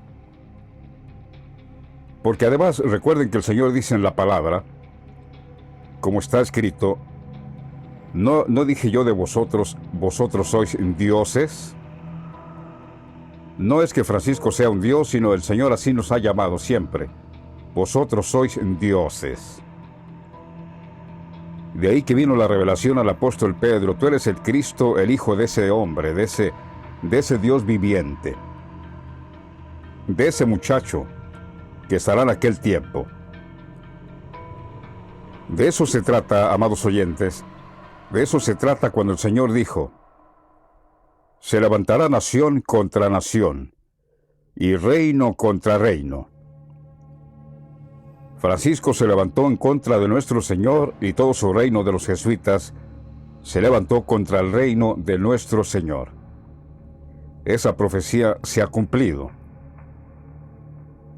Speaker 1: Porque además recuerden que el Señor dice en la palabra, como está escrito: no dije yo de vosotros, vosotros sois dioses. No es que Francisco sea un dios, sino el Señor así nos ha llamado siempre: vosotros sois dioses. De ahí que vino la revelación al apóstol Pedro: tú eres el Cristo, el Hijo de ese hombre, de ese Dios viviente, de ese muchacho que estará en aquel tiempo. De eso se trata, amados oyentes, de eso se trata cuando el Señor dijo: se levantará nación contra nación, y reino contra reino. Francisco se levantó en contra de nuestro Señor y todo su reino de los jesuitas se levantó contra el reino de nuestro Señor. Esa profecía se ha cumplido.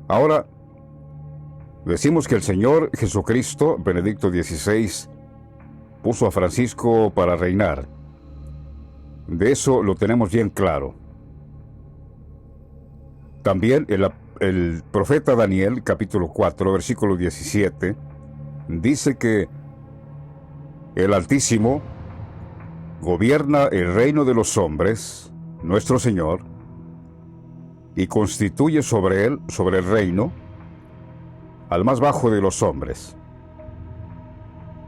Speaker 1: Ahora, decimos que el Señor Jesucristo, Benedicto XVI, puso a Francisco para reinar. De eso lo tenemos bien claro. También el profeta Daniel, capítulo 4, versículo 17, dice que el Altísimo gobierna el reino de los hombres, nuestro Señor, y constituye sobre él, sobre el reino, al más bajo de los hombres.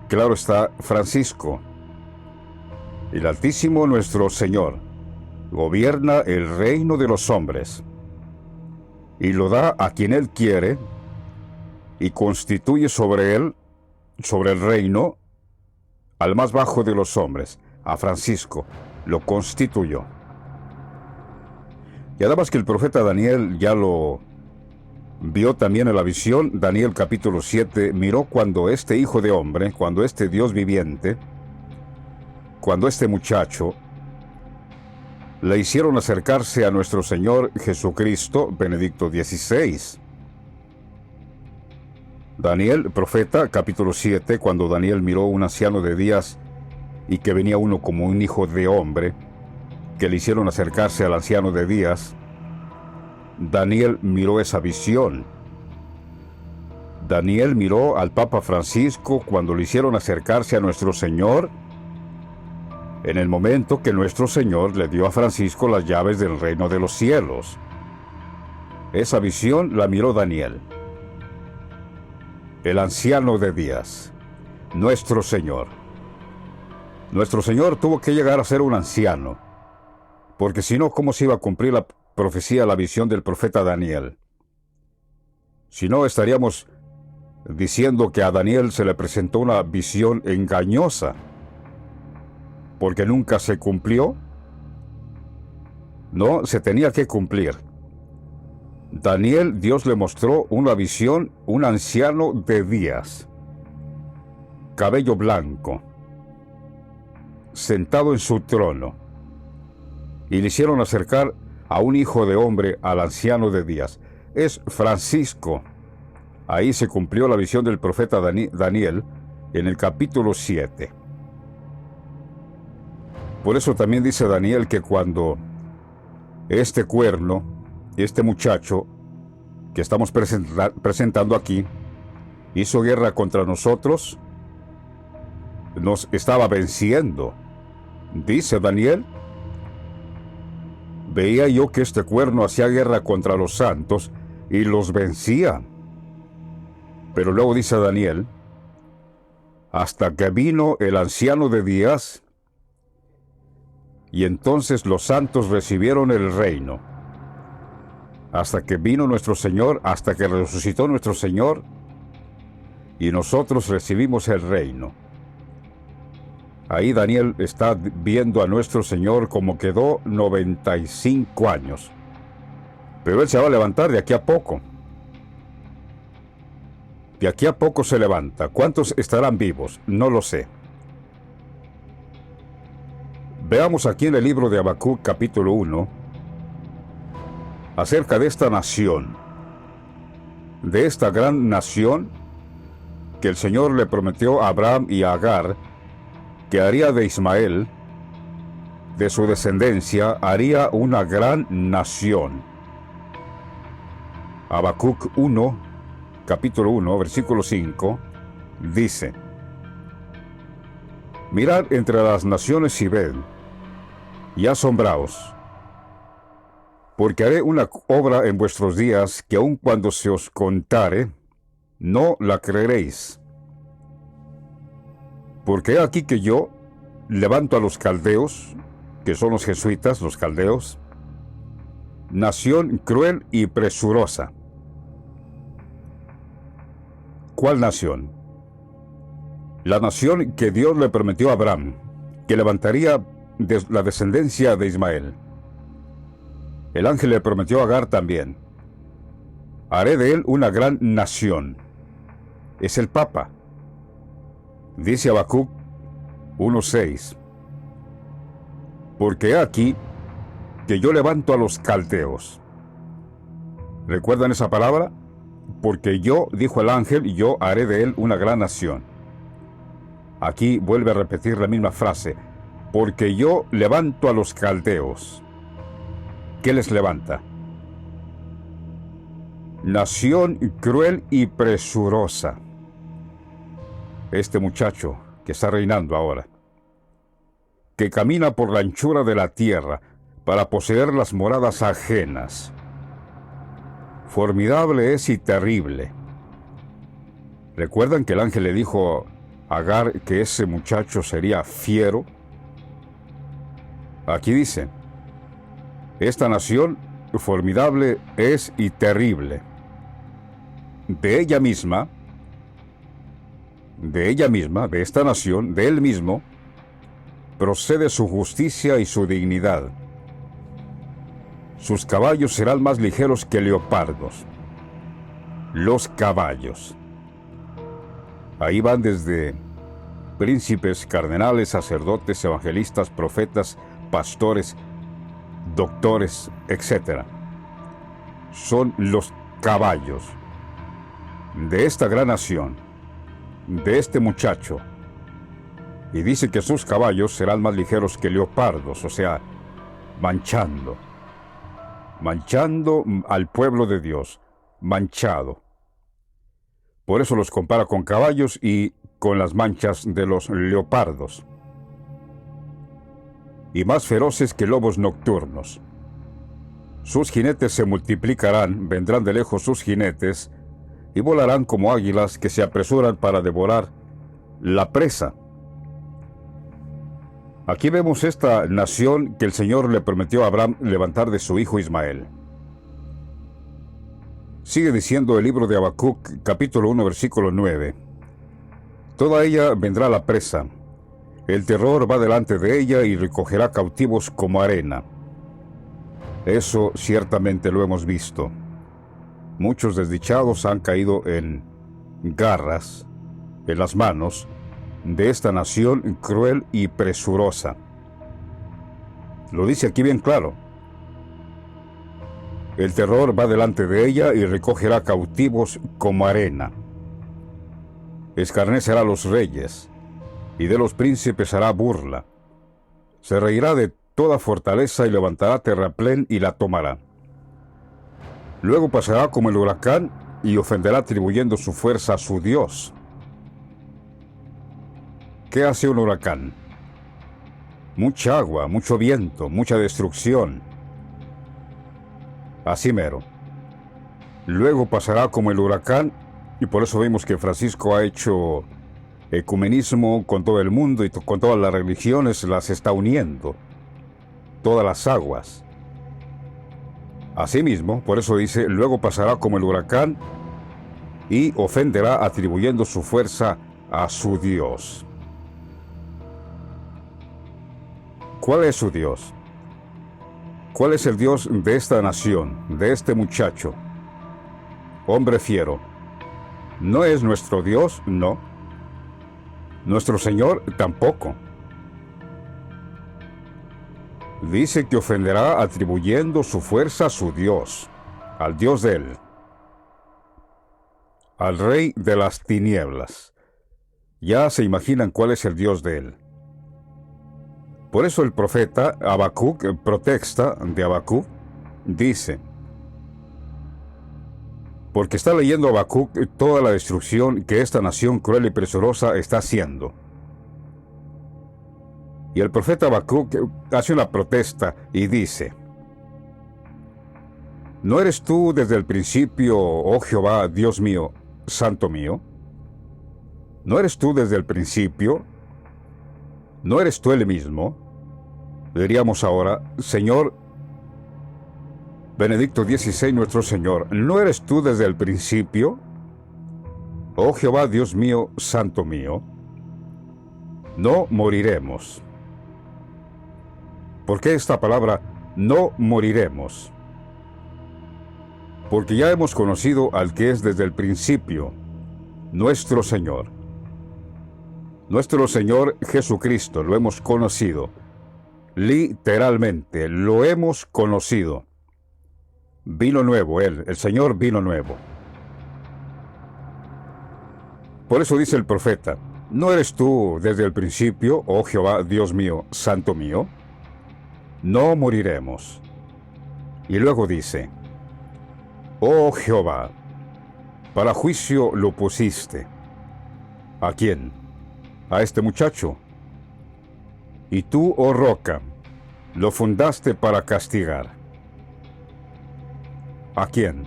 Speaker 1: Claro está, Francisco. El Altísimo nuestro Señor gobierna el reino de los hombres y lo da a quien Él quiere y constituye sobre él, sobre el reino, al más bajo de los hombres. A Francisco lo constituyó. Y además que el profeta Daniel ya lo vio también en la visión. Daniel capítulo 7 miró cuando este hijo de hombre, cuando este Dios viviente, cuando este muchacho le hicieron acercarse a nuestro Señor Jesucristo, Benedicto XVI. Daniel, profeta, capítulo 7, cuando Daniel miró un anciano de días y que venía uno como un hijo de hombre, que le hicieron acercarse al anciano de días, Daniel miró esa visión. Daniel miró al Papa Francisco cuando le hicieron acercarse a nuestro Señor, en el momento que nuestro Señor le dio a Francisco las llaves del reino de los cielos. Esa visión la miró Daniel. El anciano de días, nuestro Señor. Nuestro Señor tuvo que llegar a ser un anciano, porque si no, ¿cómo se iba a cumplir la profecía, la visión del profeta Daniel? Si no, estaríamos diciendo que a Daniel se le presentó una visión engañosa, porque nunca se cumplió. No, se tenía que cumplir. Daniel, Dios le mostró una visión, un anciano de días, cabello blanco, sentado en su trono, y le hicieron acercar a un hijo de hombre al anciano de días. Es Francisco. Ahí se cumplió la visión del profeta Daniel en el capítulo 7. Por eso también dice Daniel que cuando este cuerno, este muchacho que estamos presentando aquí, hizo guerra contra nosotros, nos estaba venciendo. Dice Daniel, veía yo que este cuerno hacía guerra contra los santos y los vencía. Pero luego dice Daniel, hasta que vino el anciano de días, y entonces los santos recibieron el reino. Hasta que vino nuestro Señor, hasta que resucitó nuestro Señor, y nosotros recibimos el reino. Ahí Daniel está viendo a nuestro Señor como quedó 95 años. Pero Él se va a levantar de aquí a poco. De aquí a poco se levanta. ¿Cuántos estarán vivos? No lo sé. Veamos aquí en el libro de Habacuc, capítulo 1, acerca de esta nación, de esta gran nación que el Señor le prometió a Abraham y a Agar, que haría de Ismael, de su descendencia, haría una gran nación. Habacuc 1, capítulo 1, versículo 5, dice: Mirad entre las naciones y ved, y asombraos, porque haré una obra en vuestros días que aun cuando se os contare, no la creeréis. Porque he aquí que yo levanto a los caldeos, que son los jesuitas, los caldeos, nación cruel y presurosa. ¿Cuál nación? La nación que Dios le prometió a Abraham, que levantaría de la descendencia de Ismael. El ángel le prometió a Agar también: haré de él una gran nación. es el Papa. Dice Habacuc 1:6, porque he aquí que yo levanto a los caldeos. ¿Recuerdan esa palabra? Porque yo, dijo el ángel, y yo haré de él una gran nación. Aquí vuelve a repetir la misma frase, porque yo levanto a los caldeos. ¿Qué les levanta? Nación cruel y presurosa. Este muchacho que está reinando ahora, que camina por la anchura de la tierra para poseer las moradas ajenas. Formidable es y terrible. ¿Recuerdan que el ángel le dijo a Agar que ese muchacho sería fiero? Aquí dice, esta nación formidable es y terrible. De ella misma, de esta nación, de él mismo, procede su justicia y su dignidad. Sus caballos serán más ligeros que leopardos. Los caballos. Ahí van desde príncipes, cardenales, sacerdotes, evangelistas, profetas, pastores, doctores, etc. Son los caballos de esta gran nación, de este muchacho. Y dice que sus caballos serán más ligeros que leopardos, o sea, manchando al pueblo de Dios, manchado. Por eso los compara con caballos y con las manchas de los leopardos. Y más feroces que lobos nocturnos. Sus jinetes se multiplicarán, vendrán de lejos sus jinetes, y volarán como águilas que se apresuran para devorar la presa. Aquí vemos esta nación que el Señor le prometió a Abraham levantar de su hijo Ismael. Sigue diciendo el libro de Habacuc, capítulo 1, versículo 9. Toda ella vendrá a la presa. El terror va delante de ella y recogerá cautivos como arena. Eso ciertamente lo hemos visto. Muchos desdichados han caído en garras, en las manos de esta nación cruel y presurosa. Lo dice aquí bien claro. El terror va delante de ella y recogerá cautivos como arena. Escarnecerá a los reyes, y de los príncipes hará burla. Se reirá de toda fortaleza y levantará terraplén y la tomará. Luego pasará como el huracán y ofenderá atribuyendo su fuerza a su Dios. ¿Qué hace un huracán? Mucha agua, mucho viento, mucha destrucción. Así mero. Luego pasará como el huracán, y por eso vemos que Francisco ha hecho ecumenismo con todo el mundo y con todas las religiones, las está uniendo. Todas las aguas. Asimismo, por eso dice, luego pasará como el huracán y ofenderá atribuyendo su fuerza a su Dios. ¿Cuál es su Dios? ¿Cuál es el Dios de esta nación, de este muchacho? Hombre fiero. ¿No es nuestro Dios? No. Nuestro Señor tampoco. Dice que ofenderá atribuyendo su fuerza a su Dios, al Dios de él, al rey de las tinieblas. Ya se imaginan cuál es el Dios de él. Por eso el profeta Habacuc, protesta de Habacuc, dice, porque está leyendo Habacuc toda la destrucción que esta nación cruel y presurosa está haciendo. Y el profeta Habacuc hace una protesta y dice, ¿no eres tú desde el principio, oh Jehová, Dios mío, santo mío? ¿No eres tú desde el principio? ¿No eres tú el mismo? Diríamos ahora, Señor, Benedicto XVI, nuestro Señor, ¿no eres tú desde el principio? Oh Jehová, Dios mío, santo mío, no moriremos. ¿Por qué esta palabra, no moriremos? Porque ya hemos conocido al que es desde el principio, nuestro Señor. Nuestro Señor Jesucristo lo hemos conocido. Literalmente, lo hemos conocido. Vino nuevo Él, el Señor vino nuevo. Por eso dice el profeta, ¿no eres tú desde el principio, oh Jehová, Dios mío, santo mío? No moriremos. Y luego dice, oh Jehová, para juicio lo pusiste. ¿A quién? A este muchacho. Y tú, oh roca, lo fundaste para castigar. ¿A quién?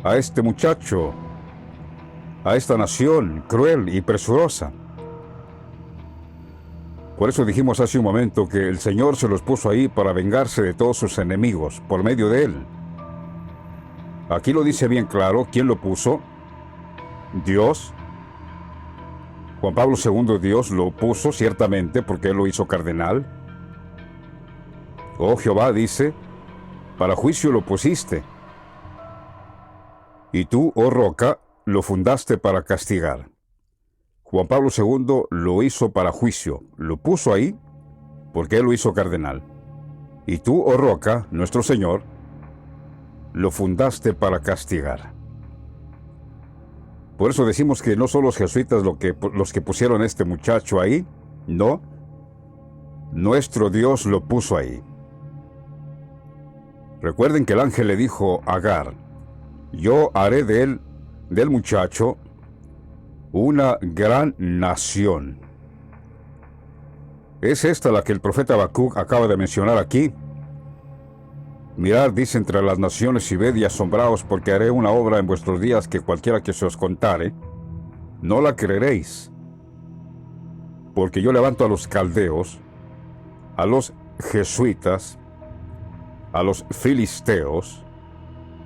Speaker 1: A este muchacho, a esta nación cruel y presurosa. Por eso dijimos hace un momento que el Señor se los puso ahí para vengarse de todos sus enemigos por medio de Él. Aquí lo dice bien claro, ¿quién lo puso? Dios. Juan Pablo II, Dios lo puso ciertamente porque Él lo hizo cardenal. Oh Jehová, dice, para juicio lo pusiste. Y tú, oh roca, lo fundaste para castigar. Juan Pablo II lo hizo para juicio, lo puso ahí porque Él lo hizo cardenal. Y tú, oh roca, nuestro Señor, lo fundaste para castigar. Por eso decimos que no son los jesuitas los que pusieron a este muchacho ahí, no. Nuestro Dios lo puso ahí. Recuerden que el ángel le dijo a Agar, yo haré del muchacho una gran nación. Es esta la que el profeta Habacuc acaba de mencionar aquí. Mirad, dice, entre las naciones y ved y asombraos, porque haré una obra en vuestros días que cualquiera que se os contare, no la creeréis. Porque yo levanto a los caldeos, a los jesuitas, a los filisteos,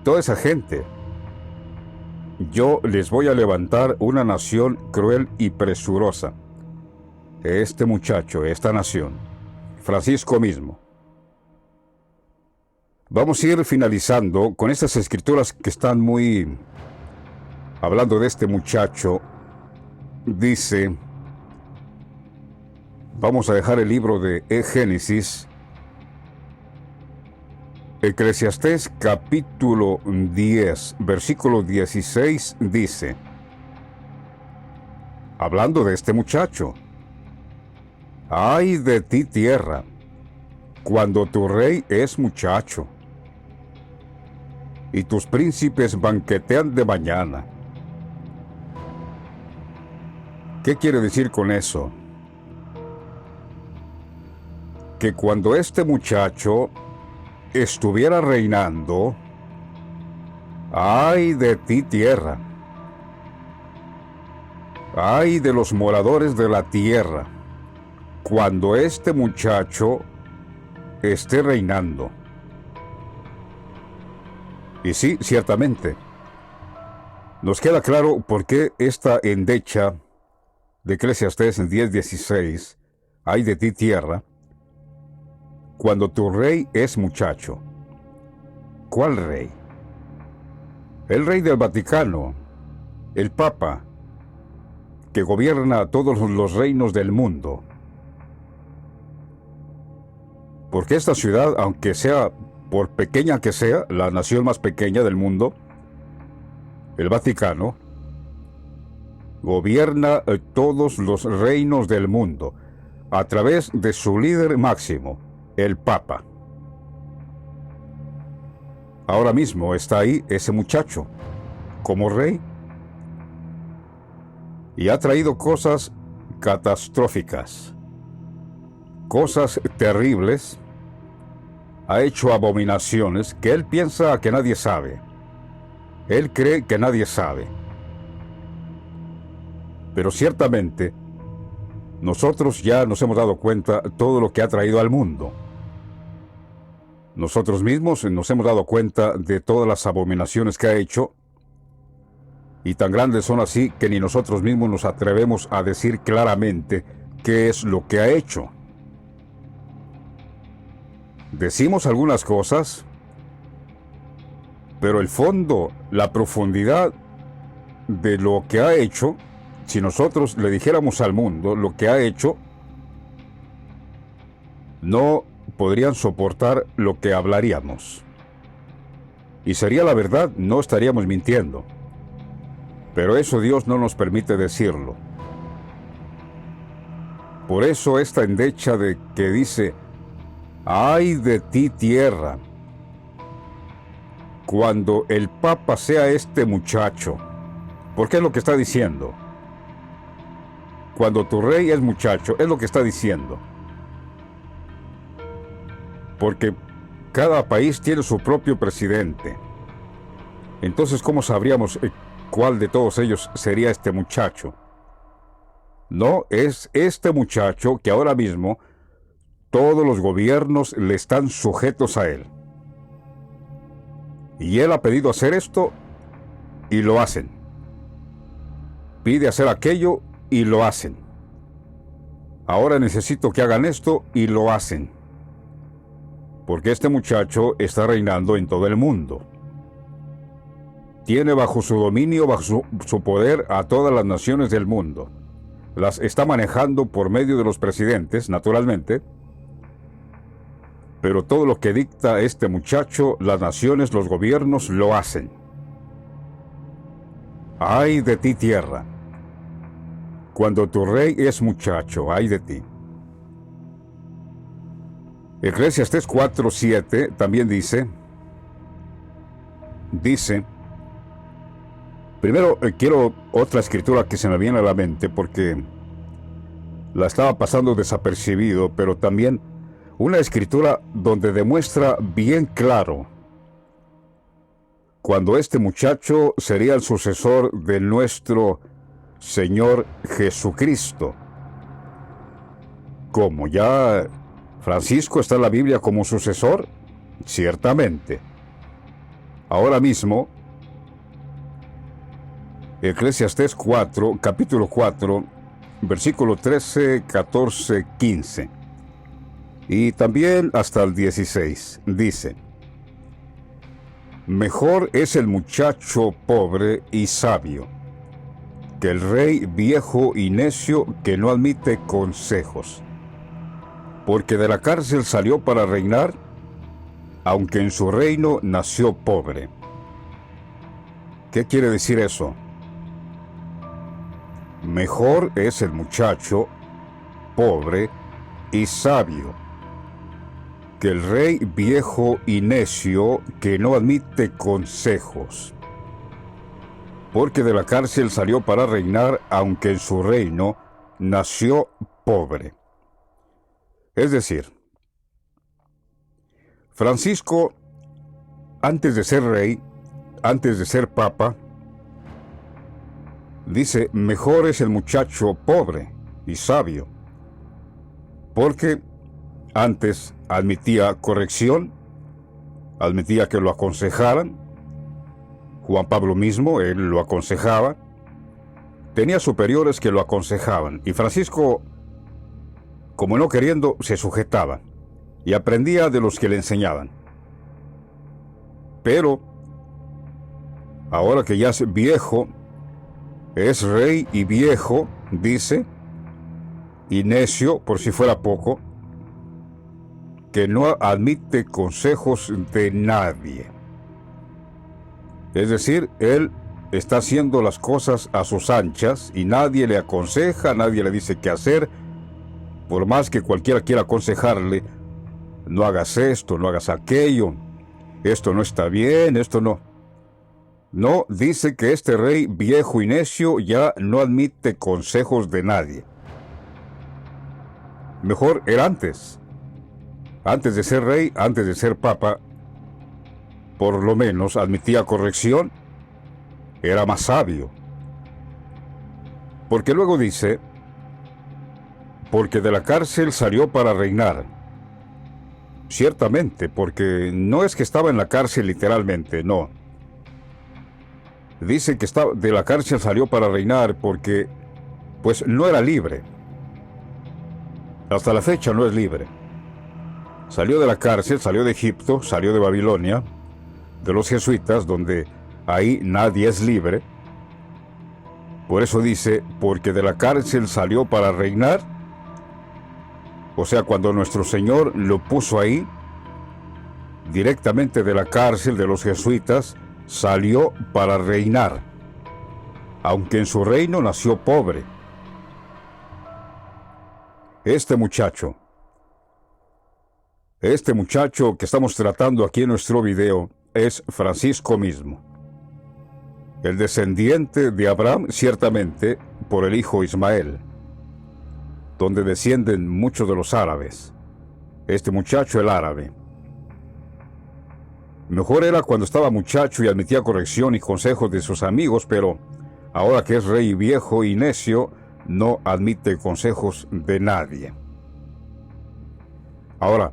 Speaker 1: toda esa gente. Yo les voy a levantar una nación cruel y presurosa. Este muchacho, esta nación, Francisco mismo. Vamos a ir finalizando con estas escrituras que están muy hablando de este muchacho. Dice, vamos a dejar el libro de Génesis, Eclesiastés capítulo 10, versículo 16, dice, hablando de este muchacho, ay de ti tierra, cuando tu rey es muchacho, y tus príncipes banquetean de mañana. ¿Qué quiere decir con eso? Que cuando este muchacho estuviera reinando, ay de ti tierra, ay de los moradores de la tierra, cuando este muchacho esté reinando. Y sí, ciertamente, nos queda claro por qué esta endecha de Eclesiastés en 10:16, ay de ti tierra, cuando tu rey es muchacho. ¿Cuál rey? El rey del Vaticano, el Papa, que gobierna todos los reinos del mundo. Porque esta ciudad, aunque sea, por pequeña que sea, la nación más pequeña del mundo, el Vaticano, gobierna todos los reinos del mundo a través de su líder máximo, el Papa. Ahora mismo está ahí ese muchacho, como rey, y ha traído cosas catastróficas, cosas terribles, ha hecho abominaciones que él piensa que nadie sabe. Él cree que nadie sabe. Pero ciertamente, nosotros ya nos hemos dado cuenta todo lo que ha traído al mundo. Nosotros mismos nos hemos dado cuenta de todas las abominaciones que ha hecho, y tan grandes son así que ni nosotros mismos nos atrevemos a decir claramente qué es lo que ha hecho. Decimos algunas cosas, pero el fondo, la profundidad, de lo que ha hecho, si nosotros le dijéramos al mundo lo que ha hecho, no podrían soportar lo que hablaríamos. Y sería la verdad, no estaríamos mintiendo. Pero eso Dios no nos permite decirlo. Por eso esta endecha de que dice, ay de ti tierra, cuando el Papa sea este muchacho. ¿Por qué es lo que está diciendo? Cuando tu rey es muchacho, es lo que está diciendo. Porque cada país tiene su propio presidente. Entonces, ¿cómo sabríamos cuál de todos ellos sería este muchacho? No, es este muchacho que ahora mismo todos los gobiernos le están sujetos a él. Y él ha pedido hacer esto y lo hacen. Pide hacer aquello y lo hacen. Ahora necesito que hagan esto y lo hacen. Porque este muchacho está reinando en todo el mundo. Tiene bajo su dominio, bajo su poder a todas las naciones del mundo. Las está manejando por medio de los presidentes, naturalmente. Pero todo lo que dicta este muchacho, las naciones, los gobiernos, lo hacen. ¡Ay de ti, tierra! Cuando tu rey es muchacho, ¡ay de ti! Eclesiastés 4:7 también dice, primero quiero otra escritura que se me viene a la mente porque la estaba pasando desapercibido, pero también una escritura donde demuestra bien claro cuando este muchacho sería el sucesor de nuestro Señor Jesucristo. Como ya Francisco está en la Biblia como sucesor, ciertamente. Ahora mismo, Eclesiastés 4, capítulo 4, versículo 13, 14, 15. Y también hasta el 16, dice, mejor es el muchacho pobre y sabio, que el rey viejo y necio que no admite consejos. Porque de la cárcel salió para reinar, aunque en su reino nació pobre. ¿Qué quiere decir eso? Mejor es el muchacho pobre y sabio, que el rey viejo y necio que no admite consejos. Porque de la cárcel salió para reinar, aunque en su reino nació pobre. Es decir, Francisco, antes de ser rey, antes de ser papa, dice, mejor es el muchacho pobre y sabio, porque antes admitía corrección, admitía que lo aconsejaran. Juan Pablo mismo, él lo aconsejaba. Tenía superiores que lo aconsejaban. Y Francisco, como no queriendo, se sujetaba y aprendía de los que le enseñaban. Pero, ahora que ya es viejo, es rey y viejo, dice, y necio, por si fuera poco, que no admite consejos de nadie. Es decir, él está haciendo las cosas a sus anchas y nadie le aconseja, nadie le dice qué hacer. Por más que cualquiera quiera aconsejarle, no hagas esto, no hagas aquello, esto no está bien, esto no. No, dice que este rey viejo y necio ya no admite consejos de nadie. Mejor era antes de ser rey, antes de ser papa, por lo menos admitía corrección, era más sabio. Porque luego dice, porque de la cárcel salió para reinar. Ciertamente, porque no es que estaba en la cárcel literalmente, no. Dice que de la cárcel salió para reinar porque, pues, no era libre. Hasta la fecha no es libre. Salió de la cárcel, salió de Egipto, salió de Babilonia, de los jesuitas, donde ahí nadie es libre. Por eso dice, porque de la cárcel salió para reinar. O sea, cuando nuestro Señor lo puso ahí, directamente de la cárcel de los jesuitas, salió para reinar, aunque en su reino nació pobre. Este muchacho que estamos tratando aquí en nuestro video es Francisco mismo, el descendiente de Abraham, ciertamente por el hijo Ismael, donde descienden muchos de los árabes. Este muchacho, el árabe. Mejor era cuando estaba muchacho y admitía corrección y consejos de sus amigos, pero ahora que es rey viejo y necio, no admite consejos de nadie. Ahora,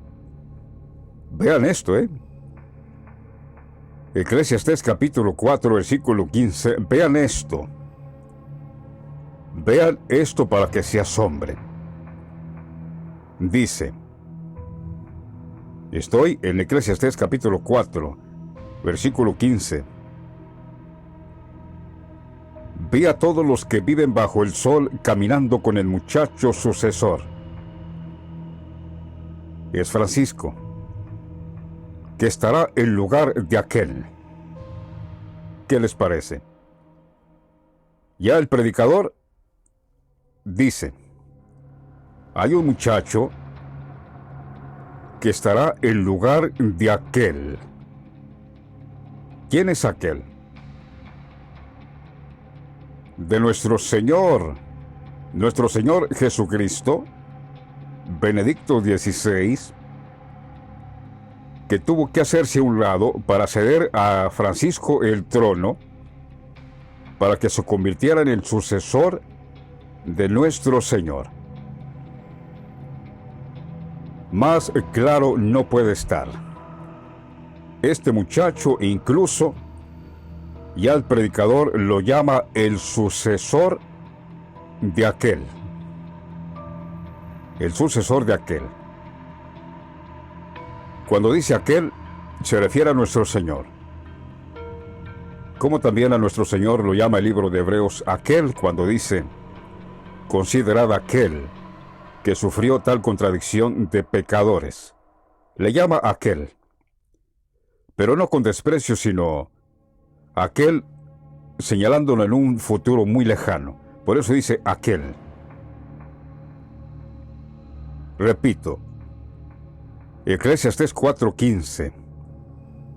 Speaker 1: vean esto, Eclesiastés capítulo 4, versículo 15. Vean esto. Vean esto para que se asombren. Dice, estoy en Eclesiastés capítulo 4, versículo 15. Vi a todos los que viven bajo el sol caminando con el muchacho sucesor. Es Francisco, que estará en lugar de aquel. ¿Qué les parece? Ya el predicador dice, hay un muchacho que estará en lugar de aquel. ¿Quién es aquel? De nuestro Señor Jesucristo, Benedicto XVI, que tuvo que hacerse a un lado para ceder a Francisco el trono, para que se convirtiera en el sucesor de nuestro Señor. Más claro no puede estar. Este muchacho incluso ya el predicador lo llama el sucesor de aquel. El sucesor de aquel. Cuando dice aquel, se refiere a nuestro Señor. Como también a nuestro Señor lo llama el libro de Hebreos aquel, cuando dice, considerad aquel que sufrió tal contradicción de pecadores. Le llama aquel. Pero no con desprecio, sino aquel señalándolo en un futuro muy lejano. Por eso dice aquel. Repito, Eclesiastés 4:15.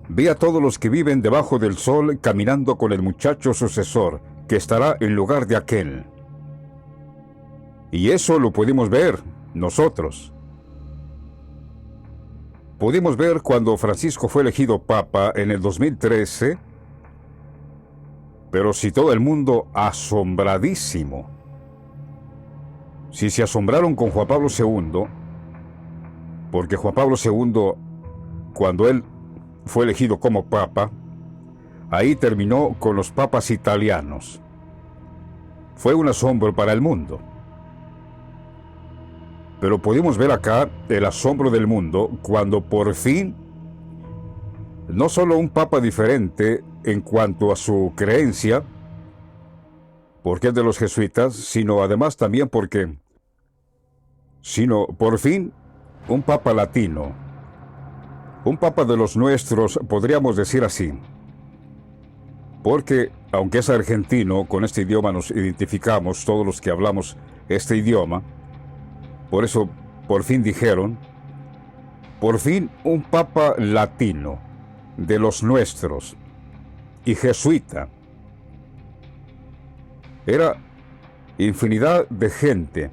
Speaker 1: Vi a todos los que viven debajo del sol caminando con el muchacho sucesor, que estará en lugar de aquel. Y eso lo pudimos ver nosotros. Pudimos ver cuando Francisco fue elegido papa en el 2013, pero si todo el mundo asombradísimo. Si se asombraron con Juan Pablo II, porque Juan Pablo II, cuando él fue elegido como papa, ahí terminó con los papas italianos. Fue un asombro para el mundo. Pero pudimos ver acá el asombro del mundo cuando por fin, no solo un papa diferente en cuanto a su creencia, porque es de los jesuitas, sino además también por fin un papa latino, un papa de los nuestros, podríamos decir así, porque aunque es argentino, con este idioma nos identificamos todos los que hablamos este idioma. Por eso por fin dijeron, por fin un papa latino, de los nuestros, y jesuita. Era infinidad de gente,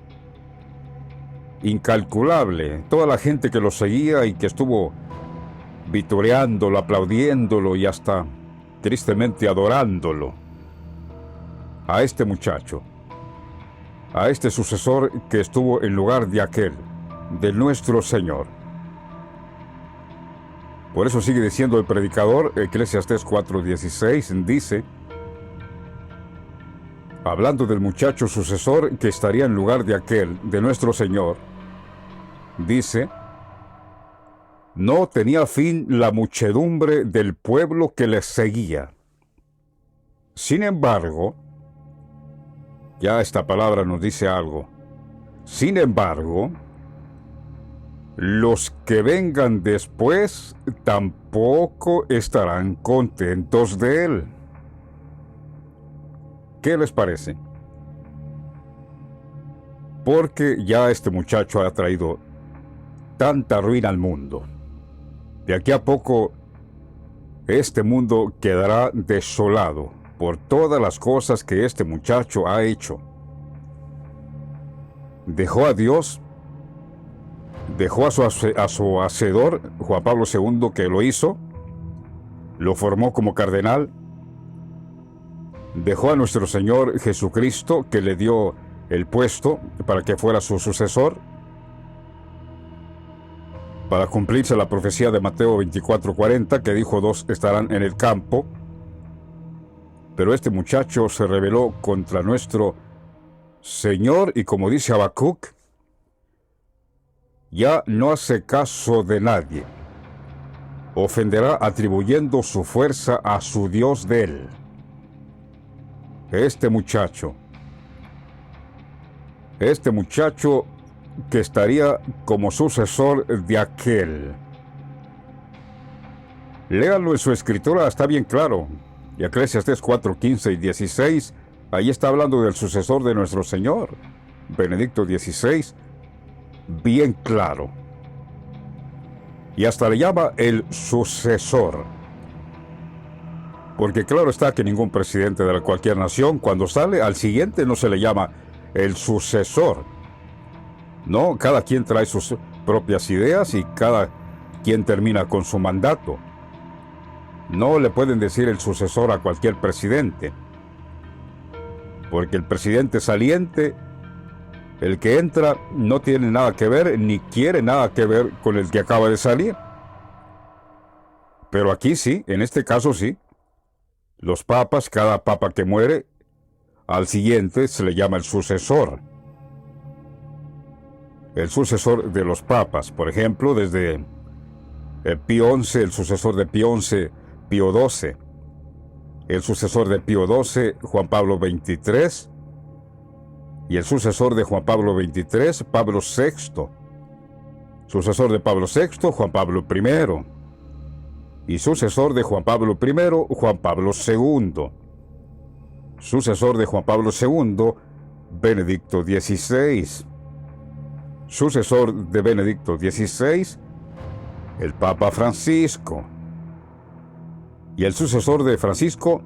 Speaker 1: incalculable, toda la gente que lo seguía y que estuvo vitoreándolo, aplaudiéndolo y hasta tristemente adorándolo. A este muchacho, a este sucesor que estuvo en lugar de aquel, de nuestro Señor. Por eso sigue diciendo el predicador, Eclesiastés 4:16, dice, hablando del muchacho sucesor que estaría en lugar de aquel, de nuestro Señor, dice, no tenía fin la muchedumbre del pueblo que les seguía. Sin embargo, Ya esta palabra nos dice algo. Sin embargo, los que vengan después tampoco estarán contentos de él. ¿Qué les parece? Porque ya este muchacho ha traído tanta ruina al mundo. De aquí a poco, este mundo quedará desolado por todas las cosas que este muchacho ha hecho. Dejó a Dios, dejó a su hacedor, Juan Pablo II, que lo hizo, lo formó como cardenal, dejó a nuestro Señor Jesucristo, que le dio el puesto para que fuera su sucesor, para cumplirse la profecía de Mateo 24:40, que dijo: 2 estarán en el campo. Pero este muchacho se rebeló contra nuestro Señor y, como dice Habacuc, ya no hace caso de nadie. Ofenderá atribuyendo su fuerza a su Dios de él. Este muchacho que estaría como sucesor de aquel. Léanlo en su escritura, está bien claro. Y Eclesiastés 4:15 y 16, ahí está hablando del sucesor de nuestro Señor, Benedicto XVI, bien claro. Y hasta le llama el sucesor. Porque claro está que ningún presidente de cualquier nación, cuando sale al siguiente, no se le llama el sucesor. No, cada quien trae sus propias ideas y cada quien termina con su mandato. No le pueden decir el sucesor a cualquier presidente, porque el presidente saliente, el que entra, no tiene nada que ver ni quiere nada que ver con el que acaba de salir. Pero aquí sí, en este caso sí. Los papas, cada papa que muere, al siguiente se le llama el sucesor. El sucesor de los papas, por ejemplo, desde Pío XI, el sucesor de Pío XI, Pío XII. El sucesor de Pío XII, Juan Pablo XXIII. Y el sucesor de Juan Pablo XXIII, Pablo VI. Sucesor de Pablo VI, Juan Pablo I. Y sucesor de Juan Pablo I, Juan Pablo II. Sucesor de Juan Pablo II, Benedicto XVI. Sucesor de Benedicto XVI, el Papa Francisco. Y el sucesor de Francisco,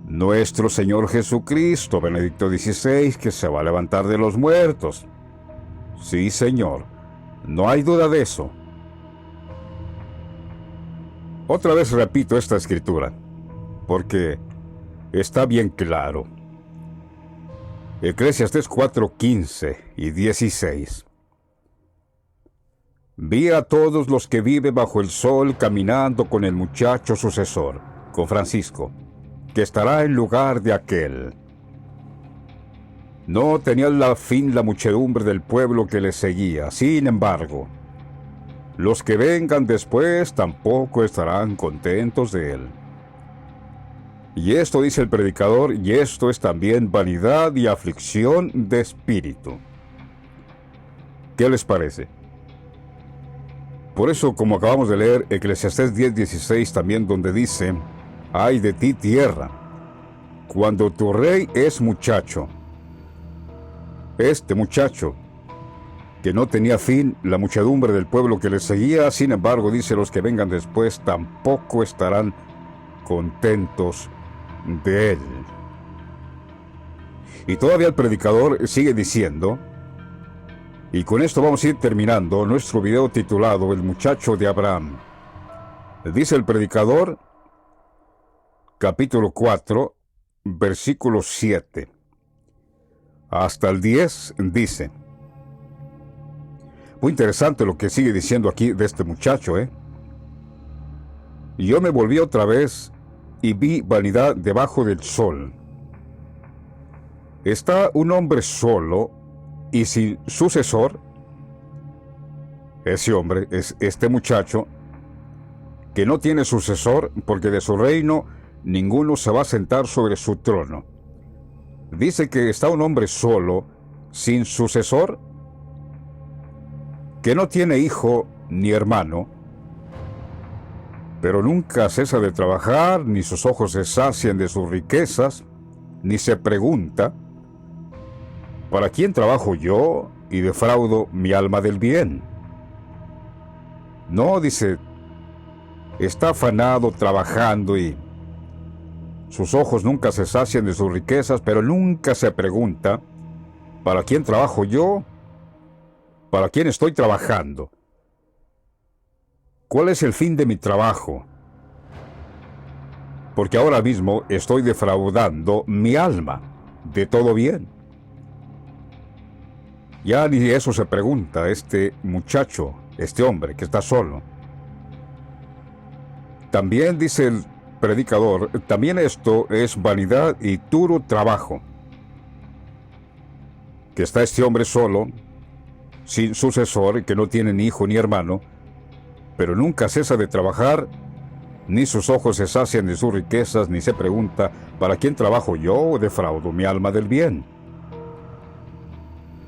Speaker 1: nuestro Señor Jesucristo, Benedicto XVI, que se va a levantar de los muertos. Sí, Señor, no hay duda de eso. Otra vez repito esta escritura, porque está bien claro. Eclesiastés 4:15 y 16. Vi a todos los que viven bajo el sol caminando con el muchacho sucesor, con Francisco, que estará en lugar de aquel. No tenía la fin la muchedumbre del pueblo que le seguía. Sin embargo, los que vengan después tampoco estarán contentos de él. Y esto dice el predicador, y esto es también vanidad y aflicción de espíritu. ¿Qué les parece? Por eso, como acabamos de leer, Eclesiastés 10:16 también, donde dice: ay de ti, tierra, cuando tu rey es muchacho. Este muchacho, que no tenía fin la muchedumbre del pueblo que le seguía, sin embargo, dice, los que vengan después tampoco estarán contentos de él. Y todavía el predicador sigue diciendo, y con esto vamos a ir terminando nuestro video titulado El muchacho de Abraham. Dice el predicador, capítulo 4, versículo 7. Hasta el 10 dice. Muy interesante lo que sigue diciendo aquí de este muchacho, ¿eh? Y yo me volví otra vez y vi vanidad debajo del sol. Está un hombre solo y sin sucesor. Ese hombre es este muchacho que no tiene sucesor, porque de su reino ninguno se va a sentar sobre su trono. Dice que está un hombre solo, sin sucesor, que no tiene hijo ni hermano, pero nunca cesa de trabajar, ni sus ojos se sacian de sus riquezas, ni se pregunta, ¿para quién trabajo yo y defraudo mi alma del bien? No, dice, está afanado trabajando y sus ojos nunca se sacian de sus riquezas, pero nunca se pregunta, ¿para quién trabajo yo? ¿Para quién estoy trabajando? ¿Cuál es el fin de mi trabajo? Porque ahora mismo estoy defraudando mi alma de todo bien. Ya ni eso se pregunta este muchacho, este hombre que está solo. También dice el predicador, también esto es vanidad y duro trabajo. Que está este hombre solo, sin sucesor, que no tiene ni hijo ni hermano, pero nunca cesa de trabajar, ni sus ojos se sacian de sus riquezas, ni se pregunta, ¿para quién trabajo yo o defraudo mi alma del bien?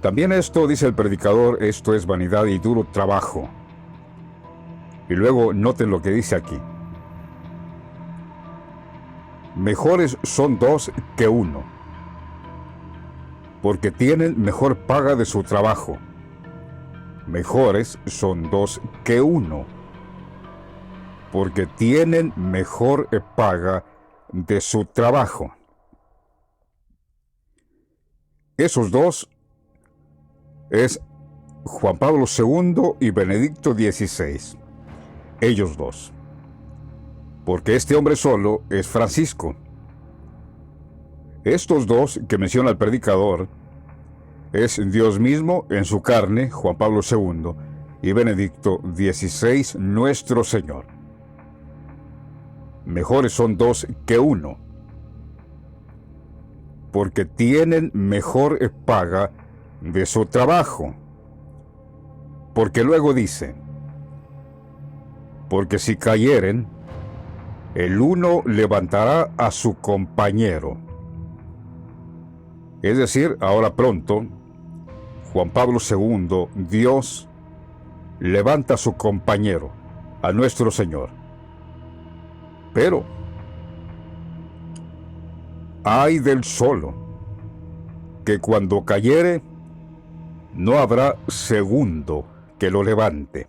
Speaker 1: También esto, dice el predicador, esto es vanidad y duro trabajo. Y luego noten lo que dice aquí. Mejores son dos que uno, porque tienen mejor paga de su trabajo. Mejores son dos que uno, porque tienen mejor paga de su trabajo. Esos dos es Juan Pablo II y Benedicto XVI. Ellos dos. Porque este hombre solo es Francisco. Estos dos que menciona el predicador es Dios mismo en su carne, Juan Pablo II, y Benedicto XVI, nuestro Señor. Mejores son dos que uno, porque tienen mejor paga de su trabajo. Porque luego dice, porque si cayeren, el uno levantará a su compañero. Es decir, ahora pronto, Juan Pablo II, Dios, levanta a su compañero, a nuestro Señor. Pero ay del solo, que cuando cayere, no habrá segundo que lo levante.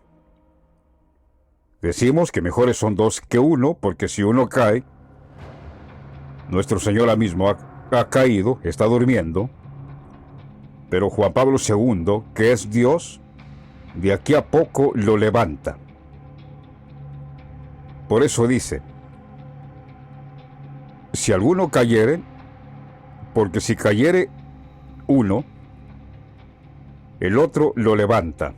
Speaker 1: Decimos que mejores son dos que uno, porque si uno cae, nuestro Señor ahora mismo ha caído, está durmiendo, pero Juan Pablo II, que es Dios, de aquí a poco lo levanta. Por eso dice, si alguno cayere, porque si cayere uno, el otro lo levanta.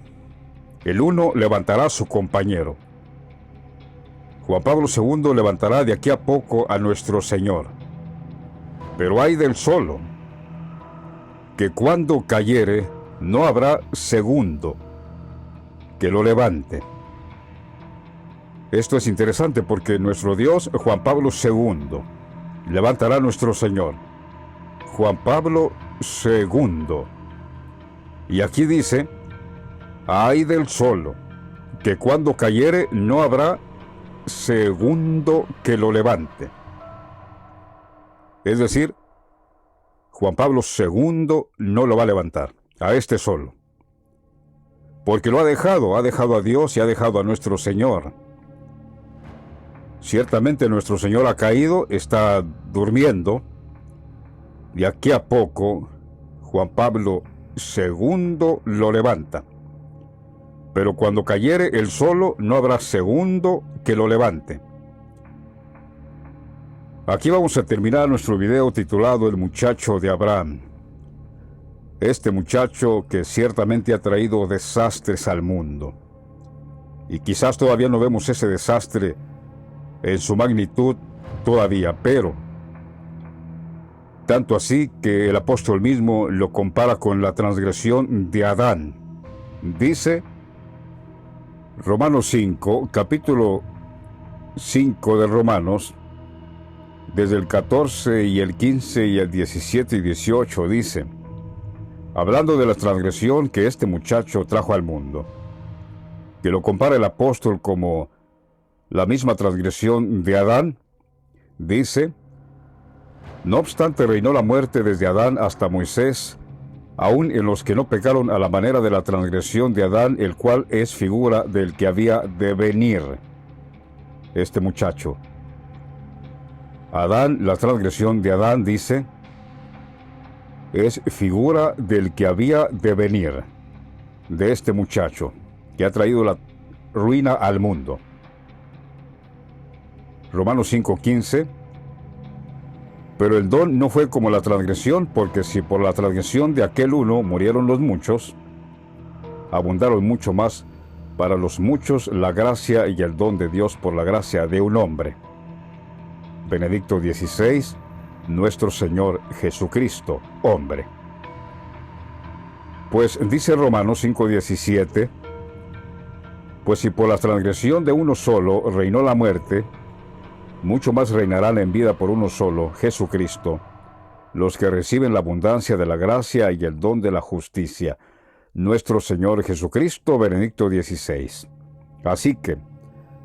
Speaker 1: El uno levantará a su compañero. Juan Pablo II levantará de aquí a poco a nuestro Señor. Pero ay del solo, que cuando cayere no habrá segundo que lo levante. Esto es interesante porque nuestro Dios, Juan Pablo II, levantará a nuestro Señor. Juan Pablo II. Y aquí dice, ay del solo, que cuando cayere no habrá segundo que lo levante. Es decir, Juan Pablo II no lo va a levantar, a este solo. Porque lo ha dejado a Dios y ha dejado a nuestro Señor. Ciertamente nuestro Señor ha caído, está durmiendo, y aquí a poco Juan Pablo II lo levanta. Pero cuando cayere él solo, no habrá segundo que lo levante. Aquí vamos a terminar nuestro video titulado El muchacho de Abraham. Este muchacho que ciertamente ha traído desastres al mundo. Y quizás todavía no vemos ese desastre en su magnitud todavía, pero tanto así que el apóstol mismo lo compara con la transgresión de Adán. Dice Romanos 5, capítulo 5 de Romanos, desde el 14 y el 15 y el 17 y 18 dice, hablando de la transgresión que este muchacho trajo al mundo, que lo compara el apóstol como la misma transgresión de Adán, dice, no obstante reinó la muerte desde Adán hasta Moisés, aun en los que no pecaron a la manera de la transgresión de Adán, el cual es figura del que había de venir. Este muchacho. Adán, la transgresión de Adán, dice, es figura del que había de venir, de este muchacho, que ha traído la ruina al mundo. Romanos 5:15, pero el don no fue como la transgresión, porque si por la transgresión de aquel uno murieron los muchos, abundaron mucho más para los muchos la gracia y el don de Dios por la gracia de un hombre. Benedicto XVI, nuestro Señor Jesucristo, hombre. Pues dice Romanos 5:17, pues si por la transgresión de uno solo reinó la muerte, mucho más reinarán en vida por uno solo, Jesucristo, los que reciben la abundancia de la gracia y el don de la justicia, nuestro Señor Jesucristo, Benedicto XVI. Así que,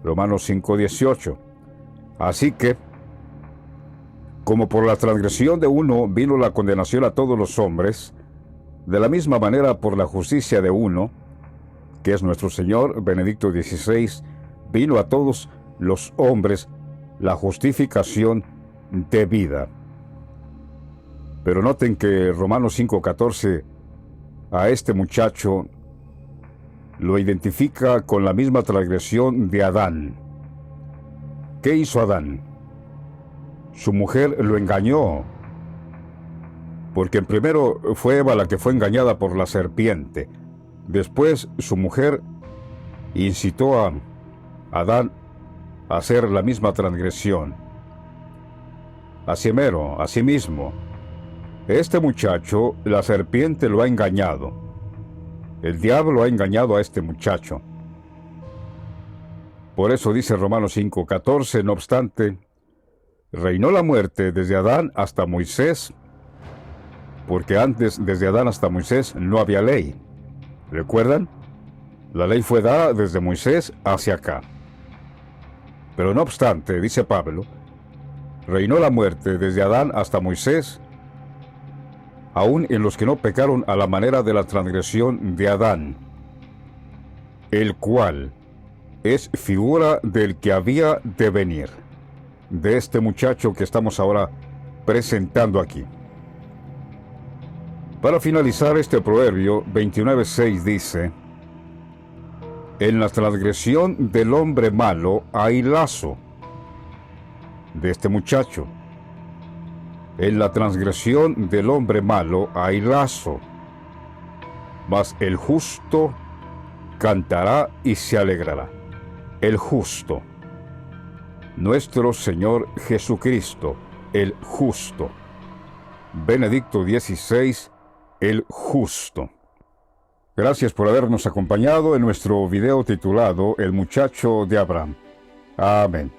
Speaker 1: Romanos 5:18, así que, como por la transgresión de uno vino la condenación a todos los hombres, de la misma manera por la justicia de uno, que es nuestro Señor, Benedicto XVI, vino a todos los hombres la justificación de vida. Pero noten que Romanos 5:14 a este muchacho lo identifica con la misma transgresión de Adán. ¿Qué hizo Adán? Su mujer lo engañó, porque primero fue Eva la que fue engañada por la serpiente. Después su mujer incitó a Adán a hacer la misma transgresión. Así mero, así mismo, este muchacho, la serpiente lo ha engañado. El diablo ha engañado a este muchacho. Por eso dice Romanos 5:14, no obstante, reinó la muerte desde Adán hasta Moisés, porque antes, desde Adán hasta Moisés, no había ley. ¿Recuerdan? La ley fue dada desde Moisés hacia acá. Pero no obstante, dice Pablo, reinó la muerte desde Adán hasta Moisés, aun en los que no pecaron a la manera de la transgresión de Adán, el cual es figura del que había de venir, de este muchacho que estamos ahora presentando aquí. Para finalizar, este proverbio 29:6 dice, en la transgresión del hombre malo hay lazo, de este muchacho. En la transgresión del hombre malo hay lazo, mas el justo cantará y se alegrará. El justo, nuestro Señor Jesucristo, el justo. Benedicto XVI, el justo. Gracias por habernos acompañado en nuestro video titulado El muchacho de Abraham. Amén.